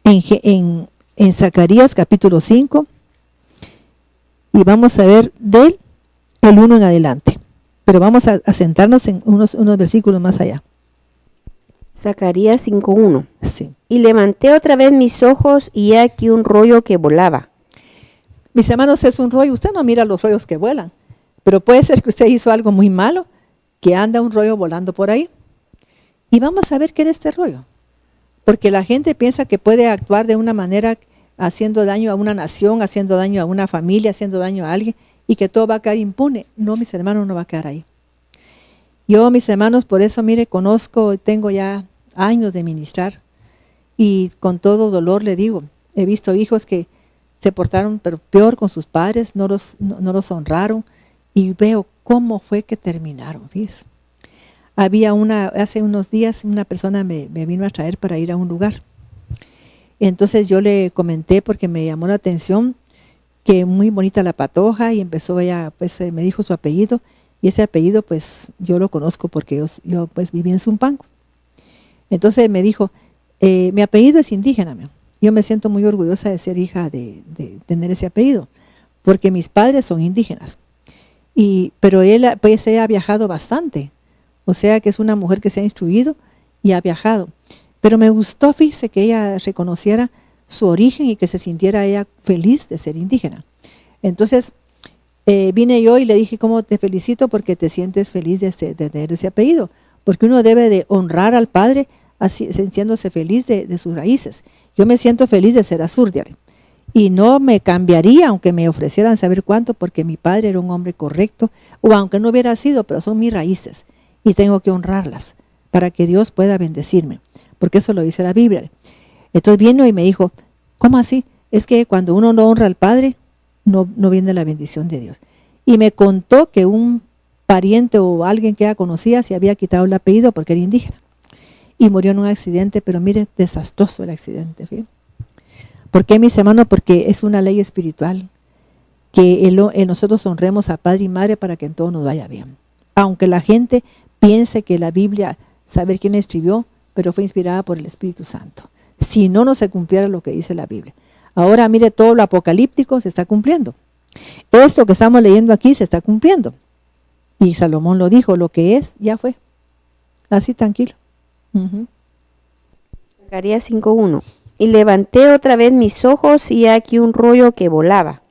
en Zacarías capítulo 5, y vamos a ver del 1 en adelante. Pero vamos a sentarnos en unos versículos más allá. Zacarías 5:1. Sí. Y levanté otra vez mis ojos y he aquí un rollo que volaba. Mis hermanos, es un rollo. Usted no mira los rollos que vuelan, pero puede ser que usted hizo algo muy malo, que anda un rollo volando por ahí. Y vamos a ver qué era este rollo. Porque la gente piensa que puede actuar de una manera haciendo daño a una nación, haciendo daño a una familia, haciendo daño a alguien, y que todo va a quedar impune. No, mis hermanos, no va a quedar ahí. Yo, mis hermanos, por eso, mire, tengo ya años de ministrar, y con todo dolor le digo, he visto hijos que se portaron pero peor con sus padres, no los honraron, y veo cómo fue que terminaron, fíjense. Hace unos días una persona me vino a traer para ir a un lugar. Entonces yo le comenté, porque me llamó la atención, que muy bonita la patoja, y empezó ella, pues me dijo su apellido, y ese apellido pues yo lo conozco porque yo pues viví en Zumpango. Entonces me dijo, mi apellido es indígena, yo me siento muy orgullosa de ser hija de tener ese apellido, porque mis padres son indígenas, pero ella ha viajado bastante, o sea que es una mujer que se ha instruido y ha viajado. Pero me gustó, fíjese, que ella reconociera su origen y que se sintiera ella feliz de ser indígena. Entonces vine yo y le dije, ¿cómo te felicito porque te sientes feliz de tener ese apellido? Porque uno debe de honrar al padre así, sintiéndose feliz de sus raíces. Yo me siento feliz de ser azurdiare. Y no me cambiaría aunque me ofrecieran saber cuánto, porque mi padre era un hombre correcto, o aunque no hubiera sido, pero son mis raíces. Y tengo que honrarlas para que Dios pueda bendecirme, porque eso lo dice la Biblia. Entonces vino y me dijo, ¿cómo así? Es que cuando uno no honra al Padre, no viene la bendición de Dios. Y me contó que un pariente o alguien que ella conocía se había quitado el apellido porque era indígena. Y murió en un accidente, pero mire, desastroso el accidente. ¿Sí? ¿Por qué, mis hermanos? Porque es una ley espiritual, que nosotros honremos a Padre y Madre para que en todo nos vaya bien. Aunque la gente piense que la Biblia, saber quién escribió, pero fue inspirada por el Espíritu Santo. Si no se cumpliera lo que dice la Biblia. Ahora mire, todo lo apocalíptico se está cumpliendo. Esto que estamos leyendo aquí se está cumpliendo. Y Salomón lo dijo, lo que es, ya fue. Así tranquilo. Zacarías 5:1. Y levanté otra vez mis ojos y aquí un rollo que volaba.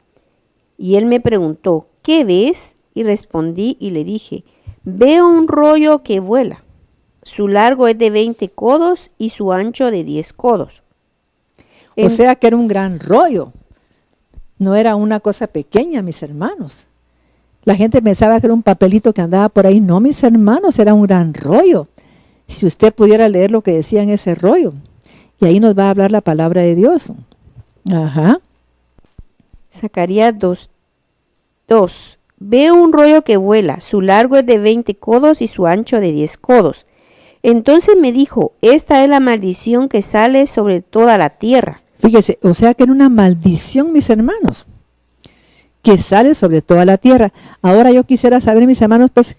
Y él me preguntó, ¿qué ves? Y respondí y le dije, veo un rollo que vuela. Su largo es de 20 codos y su ancho de 10 codos. O sea que era un gran rollo. No era una cosa pequeña, mis hermanos. La gente pensaba que era un papelito que andaba por ahí. No, mis hermanos, era un gran rollo. Si usted pudiera leer lo que decía en ese rollo. Y ahí nos va a hablar la palabra de Dios. Ajá. Zacarías 2:2. Veo un rollo que vuela. Su largo es de 20 codos y su ancho de 10 codos. Entonces me dijo, esta es la maldición que sale sobre toda la tierra. Fíjese, o sea que era una maldición, mis hermanos, que sale sobre toda la tierra. Ahora yo quisiera saber, mis hermanos, pues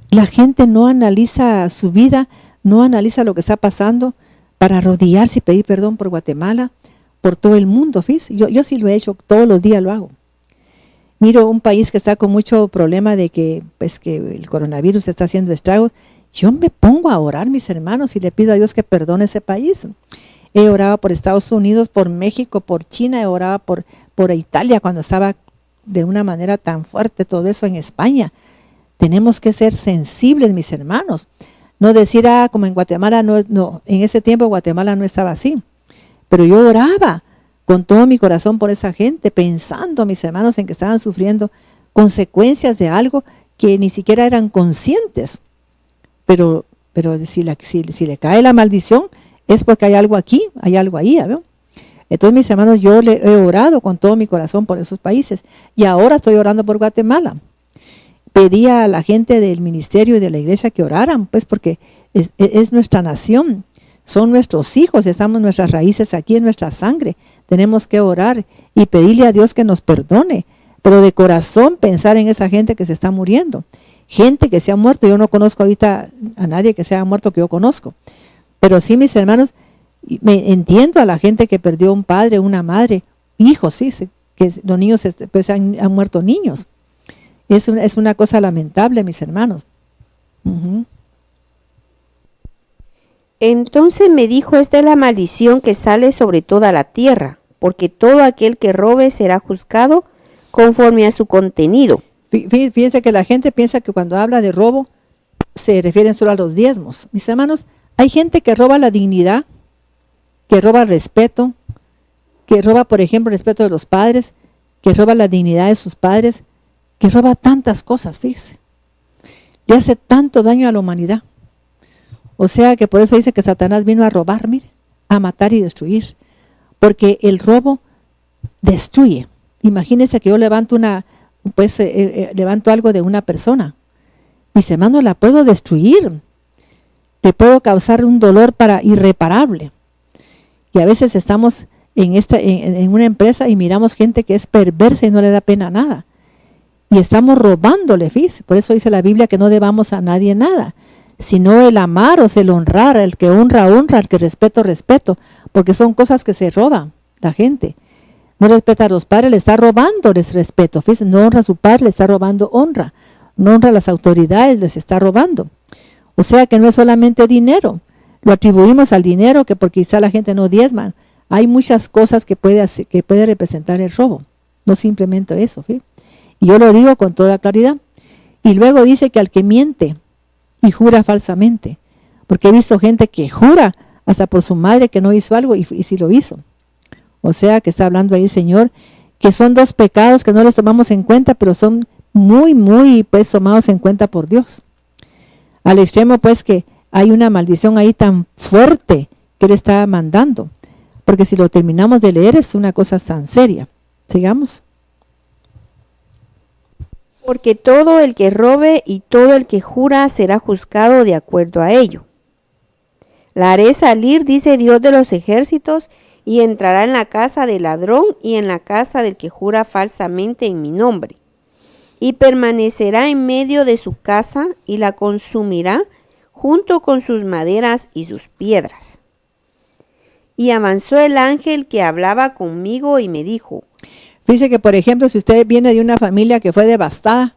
la gente no analiza su vida, no analiza lo que está pasando para arrodillarse y pedir perdón por Guatemala, por todo el mundo. Fíjese, yo sí lo he hecho, todos los días lo hago. Miro un país que está con mucho problema de que el coronavirus está haciendo estragos. Yo me pongo a orar, mis hermanos, y le pido a Dios que perdone ese país. He orado por Estados Unidos, por México, por China, he orado por Italia cuando estaba de una manera tan fuerte todo eso en España. Tenemos que ser sensibles, mis hermanos. No decir, como en Guatemala, no, en ese tiempo Guatemala no estaba así. Pero yo oraba con todo mi corazón por esa gente, pensando, mis hermanos, en que estaban sufriendo consecuencias de algo que ni siquiera eran conscientes. Pero si le cae la maldición, es porque hay algo aquí, hay algo ahí, ¿no? Entonces, mis hermanos, yo le he orado con todo mi corazón por esos países. Y ahora estoy orando por Guatemala. Pedí a la gente del ministerio y de la iglesia que oraran, pues porque es nuestra nación, son nuestros hijos, estamos nuestras raíces aquí en nuestra sangre. Tenemos que orar y pedirle a Dios que nos perdone, pero de corazón pensar en esa gente que se está muriendo. Gente que se ha muerto, yo no conozco ahorita a nadie que se haya muerto que yo conozco. Pero sí, mis hermanos, me entiendo a la gente que perdió un padre, una madre, hijos, fíjense, que los niños pues han muerto niños. Es una cosa lamentable, mis hermanos. Entonces me dijo, esta es la maldición que sale sobre toda la tierra, porque todo aquel que robe será juzgado conforme a su contenido. Fíjense que la gente piensa que cuando habla de robo se refieren solo a los diezmos. Mis hermanos, hay gente que roba la dignidad, que roba el respeto, que roba, por ejemplo, el respeto de los padres, que roba la dignidad de sus padres, que roba tantas cosas, fíjense. Le hace tanto daño a la humanidad. O sea que por eso dice que Satanás vino a robar, mire, a matar y destruir. Porque el robo destruye. Imagínense que yo levanto levanto algo de una persona. Mis hermanos, la puedo destruir. Le puedo causar un dolor irreparable. Y a veces estamos en una empresa y miramos gente que es perversa y no le da pena nada. Y estamos robándole, fíjese. Por eso dice la Biblia que no debamos a nadie nada, sino el amar o el honrar. El que honra, honra. El que respeto, respeto. Porque son cosas que se roban la gente. No respeta a los padres, le está robándoles respeto. Fíjense, no honra a su padre, le está robando honra. No honra a las autoridades, les está robando. O sea que no es solamente dinero. Lo atribuimos al dinero, que porque quizá la gente no diezma. Hay muchas cosas que puede representar el robo. No simplemente eso. ¿sí? Y yo lo digo con toda claridad. Y luego dice que al que miente y jura falsamente. Porque he visto gente que jura hasta por su madre que no hizo algo y sí lo hizo. O sea que está hablando ahí el Señor, que son dos pecados que no les tomamos en cuenta, pero son muy, muy pues tomados en cuenta por Dios. Al extremo pues que hay una maldición ahí tan fuerte que Él está mandando. Porque si lo terminamos de leer es una cosa tan seria. Sigamos. Porque todo el que robe y todo el que jura será juzgado de acuerdo a ello. La haré salir, dice Dios de los ejércitos, y entrará en la casa del ladrón y en la casa del que jura falsamente en mi nombre. Y permanecerá en medio de su casa y la consumirá junto con sus maderas y sus piedras. Y avanzó el ángel que hablaba conmigo y me dijo. Dice que, por ejemplo, si usted viene de una familia que fue devastada,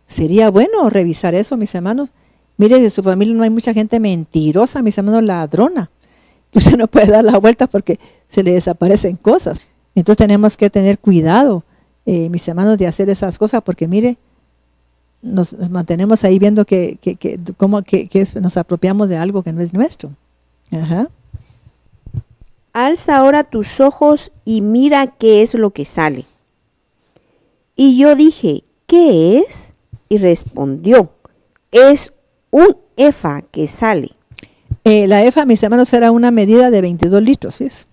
sería bueno revisar eso, mis hermanos. Mire, de su familia no hay mucha gente mentirosa, mis hermanos, ladrona. Que usted no puede dar la vuelta porque se le desaparecen cosas. Entonces tenemos que tener cuidado, mis hermanos, de hacer esas cosas porque mire, nos mantenemos ahí viendo que nos apropiamos de algo que no es nuestro. Ajá. Alza ahora tus ojos y mira qué es lo que sale. Y yo dije, ¿qué es? Y respondió, es un efa que sale. La efa, mis hermanos, era una medida de 22 litros, ¿ves?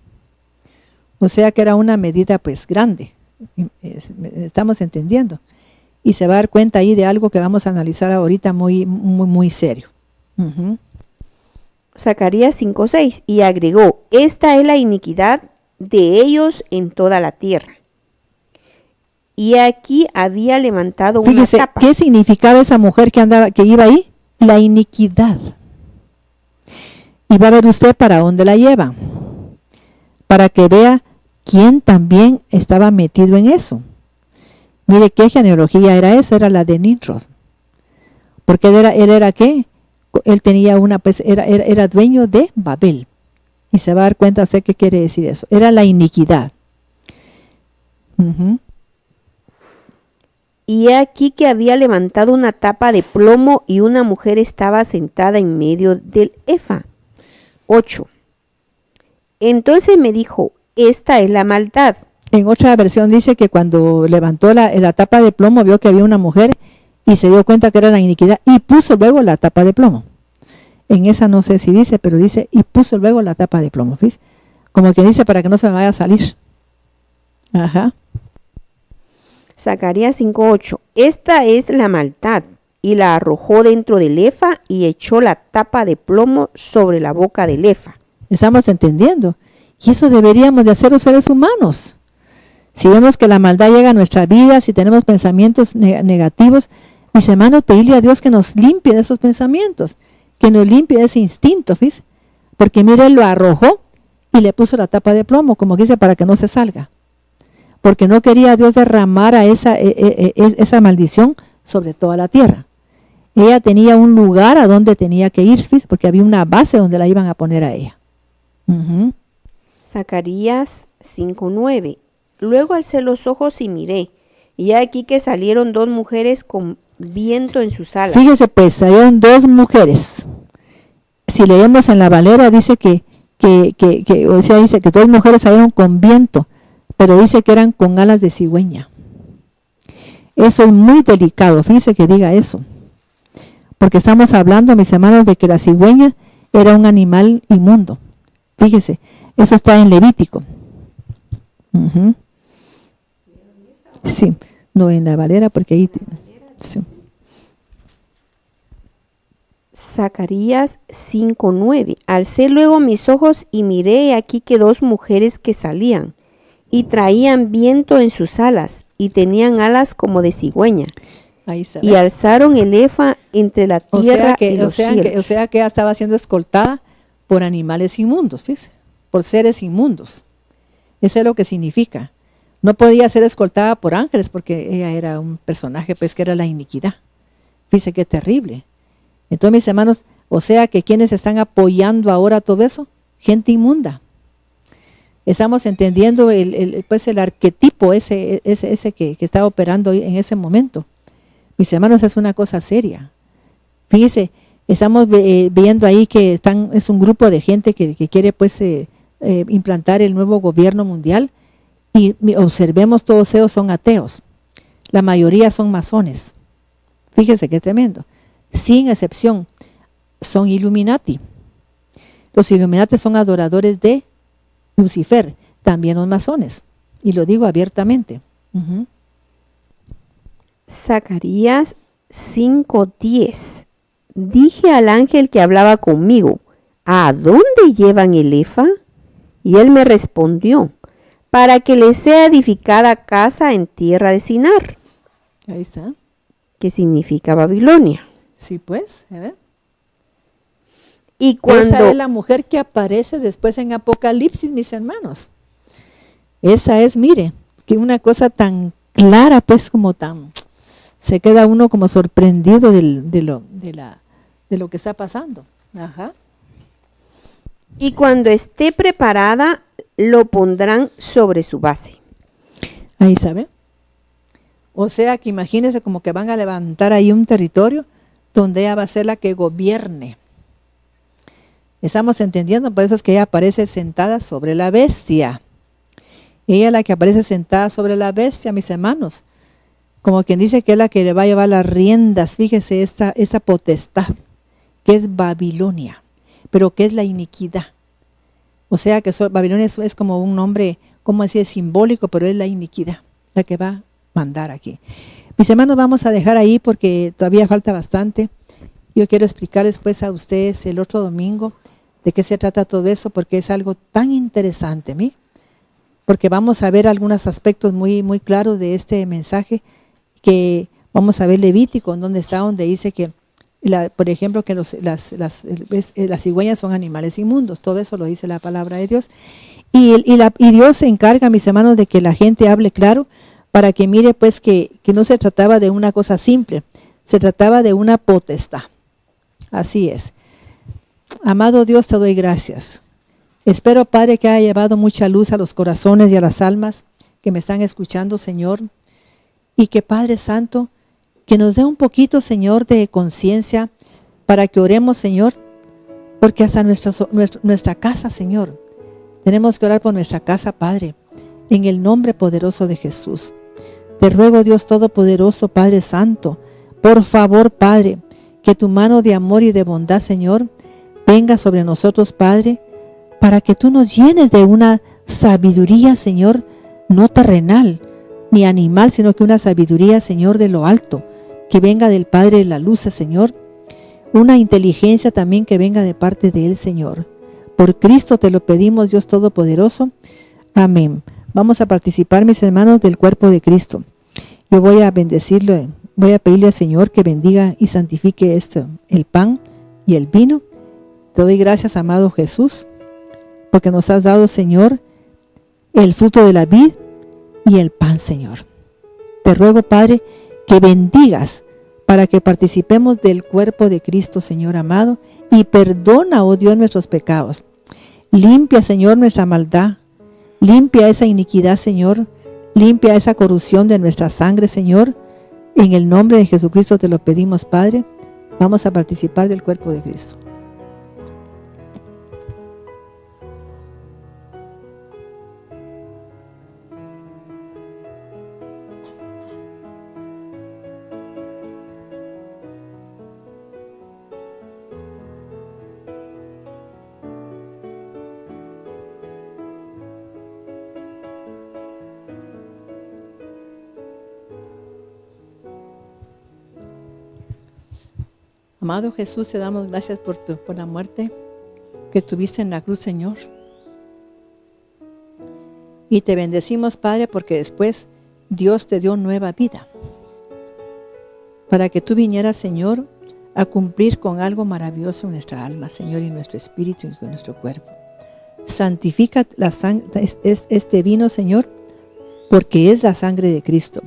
O sea que era una medida pues grande. Estamos entendiendo. Y se va a dar cuenta ahí de algo que vamos a analizar ahorita muy, muy, muy serio. Zacarías 5:6 y agregó, esta es la iniquidad de ellos en toda la tierra. Y aquí había levantado Fíjese, una tapa. ¿qué significaba esa mujer que iba ahí? La iniquidad. Y va a ver usted para dónde la lleva. Para que vea quién también estaba metido en eso. Mire qué genealogía era esa, era la de Nimrod. Porque él era ¿qué? Él tenía era dueño de Babel. Y se va a dar cuenta usted qué quiere decir eso. Era la iniquidad. Y he aquí que había levantado una tapa de plomo y una mujer estaba sentada en medio del efa. 8. Entonces me dijo, esta es la maldad. En otra versión dice que cuando levantó la tapa de plomo vio que había una mujer y se dio cuenta que era la iniquidad y puso luego la tapa de plomo. En esa no sé si dice, pero dice y puso luego la tapa de plomo. ¿Ves? Como que dice para que no se me vaya a salir. Ajá. Zacarías 5:8. Esta es la maldad. Y la arrojó dentro del efa y echó la tapa de plomo sobre la boca del efa. Estamos entendiendo. Y eso deberíamos de hacer los seres humanos. Si vemos que la maldad llega a nuestra vida, si tenemos pensamientos negativos, mis hermanos, pedirle a Dios que nos limpie de esos pensamientos, que nos limpie de ese instinto, ¿fíjese? Porque mire, Él lo arrojó y le puso la tapa de plomo, como dice, para que no se salga. Porque no quería Dios derramar a esa maldición sobre toda la tierra. Ella tenía un lugar a donde tenía que ir, ¿fíjese? Porque había una base donde la iban a poner a ella. Zacarías 5:9. Luego alcé los ojos y miré, y aquí que salieron 2 mujeres con viento en sus alas. Fíjese pues, salieron 2 mujeres. Si leemos en la Valera, dice dice que 2 mujeres salieron con viento, pero dice que eran con alas de cigüeña. Eso es muy delicado, fíjese que diga eso. Porque estamos hablando, mis hermanos, de que la cigüeña era un animal inmundo. Fíjese, eso está en Levítico. Sí, no en la Valera, porque ahí... Sí. Zacarías 5:9. Alcé luego mis ojos y miré aquí que 2 mujeres que salían, y traían viento en sus alas, y tenían alas como de cigüeña. Ahí se Y ve. alzaron el efa entre la tierra y los cielos. O sea que ella estaba siendo escoltada por animales inmundos, fíjese, por seres inmundos. Eso es lo que significa. No podía ser escoltada por ángeles porque ella era un personaje, pues que era la iniquidad. Fíjese qué terrible. Entonces, mis hermanos, o sea que quienes están apoyando ahora todo eso, gente inmunda. Estamos entendiendo el arquetipo ese que está operando en ese momento. Mis hermanos, es una cosa seria. Fíjese, estamos viendo ahí que es un grupo de gente que quiere pues implantar el nuevo gobierno mundial, y observemos, todos ellos son ateos. La mayoría son masones. Fíjese qué tremendo. Sin excepción, son Illuminati. Los Illuminati son adoradores de Lucifer, también los masones. Y lo digo abiertamente. Zacarías 5:10. Dije al ángel que hablaba conmigo, ¿a dónde llevan el efa? Y él me respondió, para que le sea edificada casa en tierra de Sinar. Ahí está. Que significa Babilonia. Sí, pues, a ver. Y cuando Esa es la mujer que aparece después en Apocalipsis, mis hermanos. Esa es, mire, que una cosa tan clara, pues como tan... Se queda uno como sorprendido de lo que está pasando. Ajá. Y cuando esté preparada, lo pondrán sobre su base. Ahí sabe. O sea que imagínense como que van a levantar ahí un territorio donde ella va a ser la que gobierne. Estamos entendiendo, por eso es que ella aparece sentada sobre la bestia. Ella es la que aparece sentada sobre la bestia, mis hermanos. Como quien dice que es la que le va a llevar las riendas. Fíjese esa potestad, que es Babilonia, pero que es la iniquidad. O sea que Babilonia es como un nombre, como decir, simbólico, pero es la iniquidad, la que va a mandar aquí. Mis hermanos, vamos a dejar ahí porque todavía falta bastante. Yo quiero explicar después a ustedes el otro domingo de qué se trata todo eso, porque es algo tan interesante, ¿sí? Porque vamos a ver algunos aspectos muy, muy claros de este mensaje, que vamos a ver Levítico, donde dice que, por ejemplo, que las cigüeñas son animales inmundos. Todo eso lo dice la palabra de Dios. Y Dios se encarga, mis hermanos, de que la gente hable claro, para que mire pues que no se trataba de una cosa simple, se trataba de una potestad. Así es. Amado Dios, te doy gracias. Espero, Padre, que haya llevado mucha luz a los corazones y a las almas que me están escuchando, Señor. Y que, Padre Santo, que nos dé un poquito, Señor, de conciencia para que oremos, Señor, porque hasta nuestra casa, Señor, tenemos que orar por nuestra casa, Padre, en el nombre poderoso de Jesús. Te ruego, Dios Todopoderoso, Padre Santo, por favor, Padre, que tu mano de amor y de bondad, Señor, venga sobre nosotros, Padre, para que tú nos llenes de una sabiduría, Señor, no terrenal ni animal, sino que una sabiduría, Señor, de lo alto, que venga del Padre de la luz, Señor, una inteligencia también que venga de parte de Él, Señor. Por Cristo te lo pedimos, Dios Todopoderoso. Amén. vamos a participar, mis hermanos, del cuerpo de Cristo. Yo voy a bendecirlo, voy a pedirle al Señor que bendiga y santifique esto, el pan y el vino. Te doy gracias, amado Jesús, porque nos has dado, Señor, el fruto de la vid y el pan, Señor. Te ruego, Padre, que bendigas para que participemos del cuerpo de Cristo, Señor amado, y perdona, oh Dios, nuestros pecados. Limpia, Señor, nuestra maldad. Limpia esa iniquidad, Señor. Limpia esa corrupción de nuestra sangre, Señor. En el nombre de Jesucristo te lo pedimos, Padre. Vamos a participar del cuerpo de Cristo. Amado Jesús, te damos gracias por la muerte que tuviste en la cruz, Señor. Y te bendecimos, Padre, porque después Dios te dio nueva vida. Para que tú vinieras, Señor, a cumplir con algo maravilloso en nuestra alma, Señor, y en nuestro espíritu y en nuestro cuerpo. Santifica este vino, Señor, porque es la sangre de Cristo.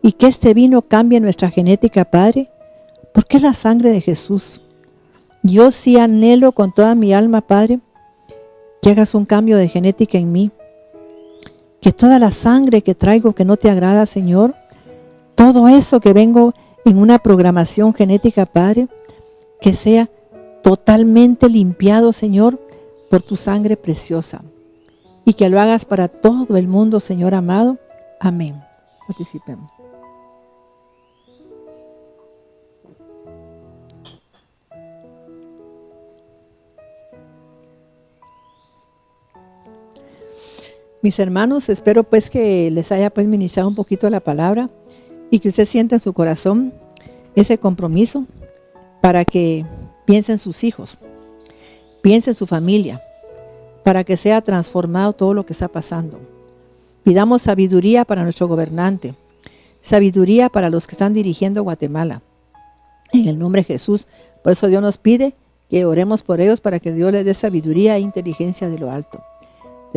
Y que este vino cambie nuestra genética, Padre, porque es la sangre de Jesús. Yo sí anhelo con toda mi alma, Padre, que hagas un cambio de genética en mí. Que toda la sangre que traigo que no te agrada, Señor, todo eso que vengo en una programación genética, Padre, que sea totalmente limpiado, Señor, por tu sangre preciosa. Y que lo hagas para todo el mundo, Señor amado. Amén. Participemos. Mis hermanos, espero pues que les haya pues ministrado un poquito la palabra y que usted sienta en su corazón ese compromiso para que piense en sus hijos, piense en su familia, para que sea transformado todo lo que está pasando. Pidamos sabiduría para nuestro gobernante, sabiduría para los que están dirigiendo Guatemala. En el nombre de Jesús, por eso Dios nos pide que oremos por ellos para que Dios les dé sabiduría e inteligencia de lo alto.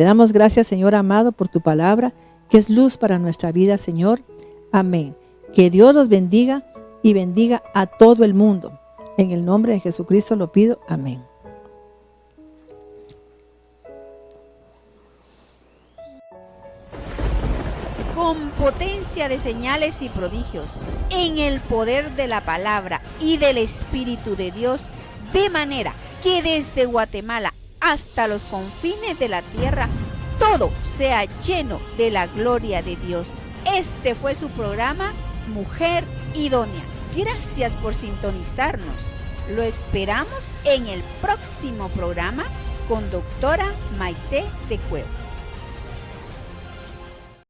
Te damos gracias, Señor amado, por tu palabra, que es luz para nuestra vida, Señor. Amén. Que Dios los bendiga y bendiga a todo el mundo. En el nombre de Jesucristo lo pido. Amén. Con potencia de señales y prodigios, en el poder de la palabra y del Espíritu de Dios, de manera que desde Guatemala hasta los confines de la tierra, todo sea lleno de la gloria de Dios. Este fue su programa, Mujer Idónea. Gracias por sintonizarnos. Lo esperamos en el próximo programa con doctora Maite de Cuevas.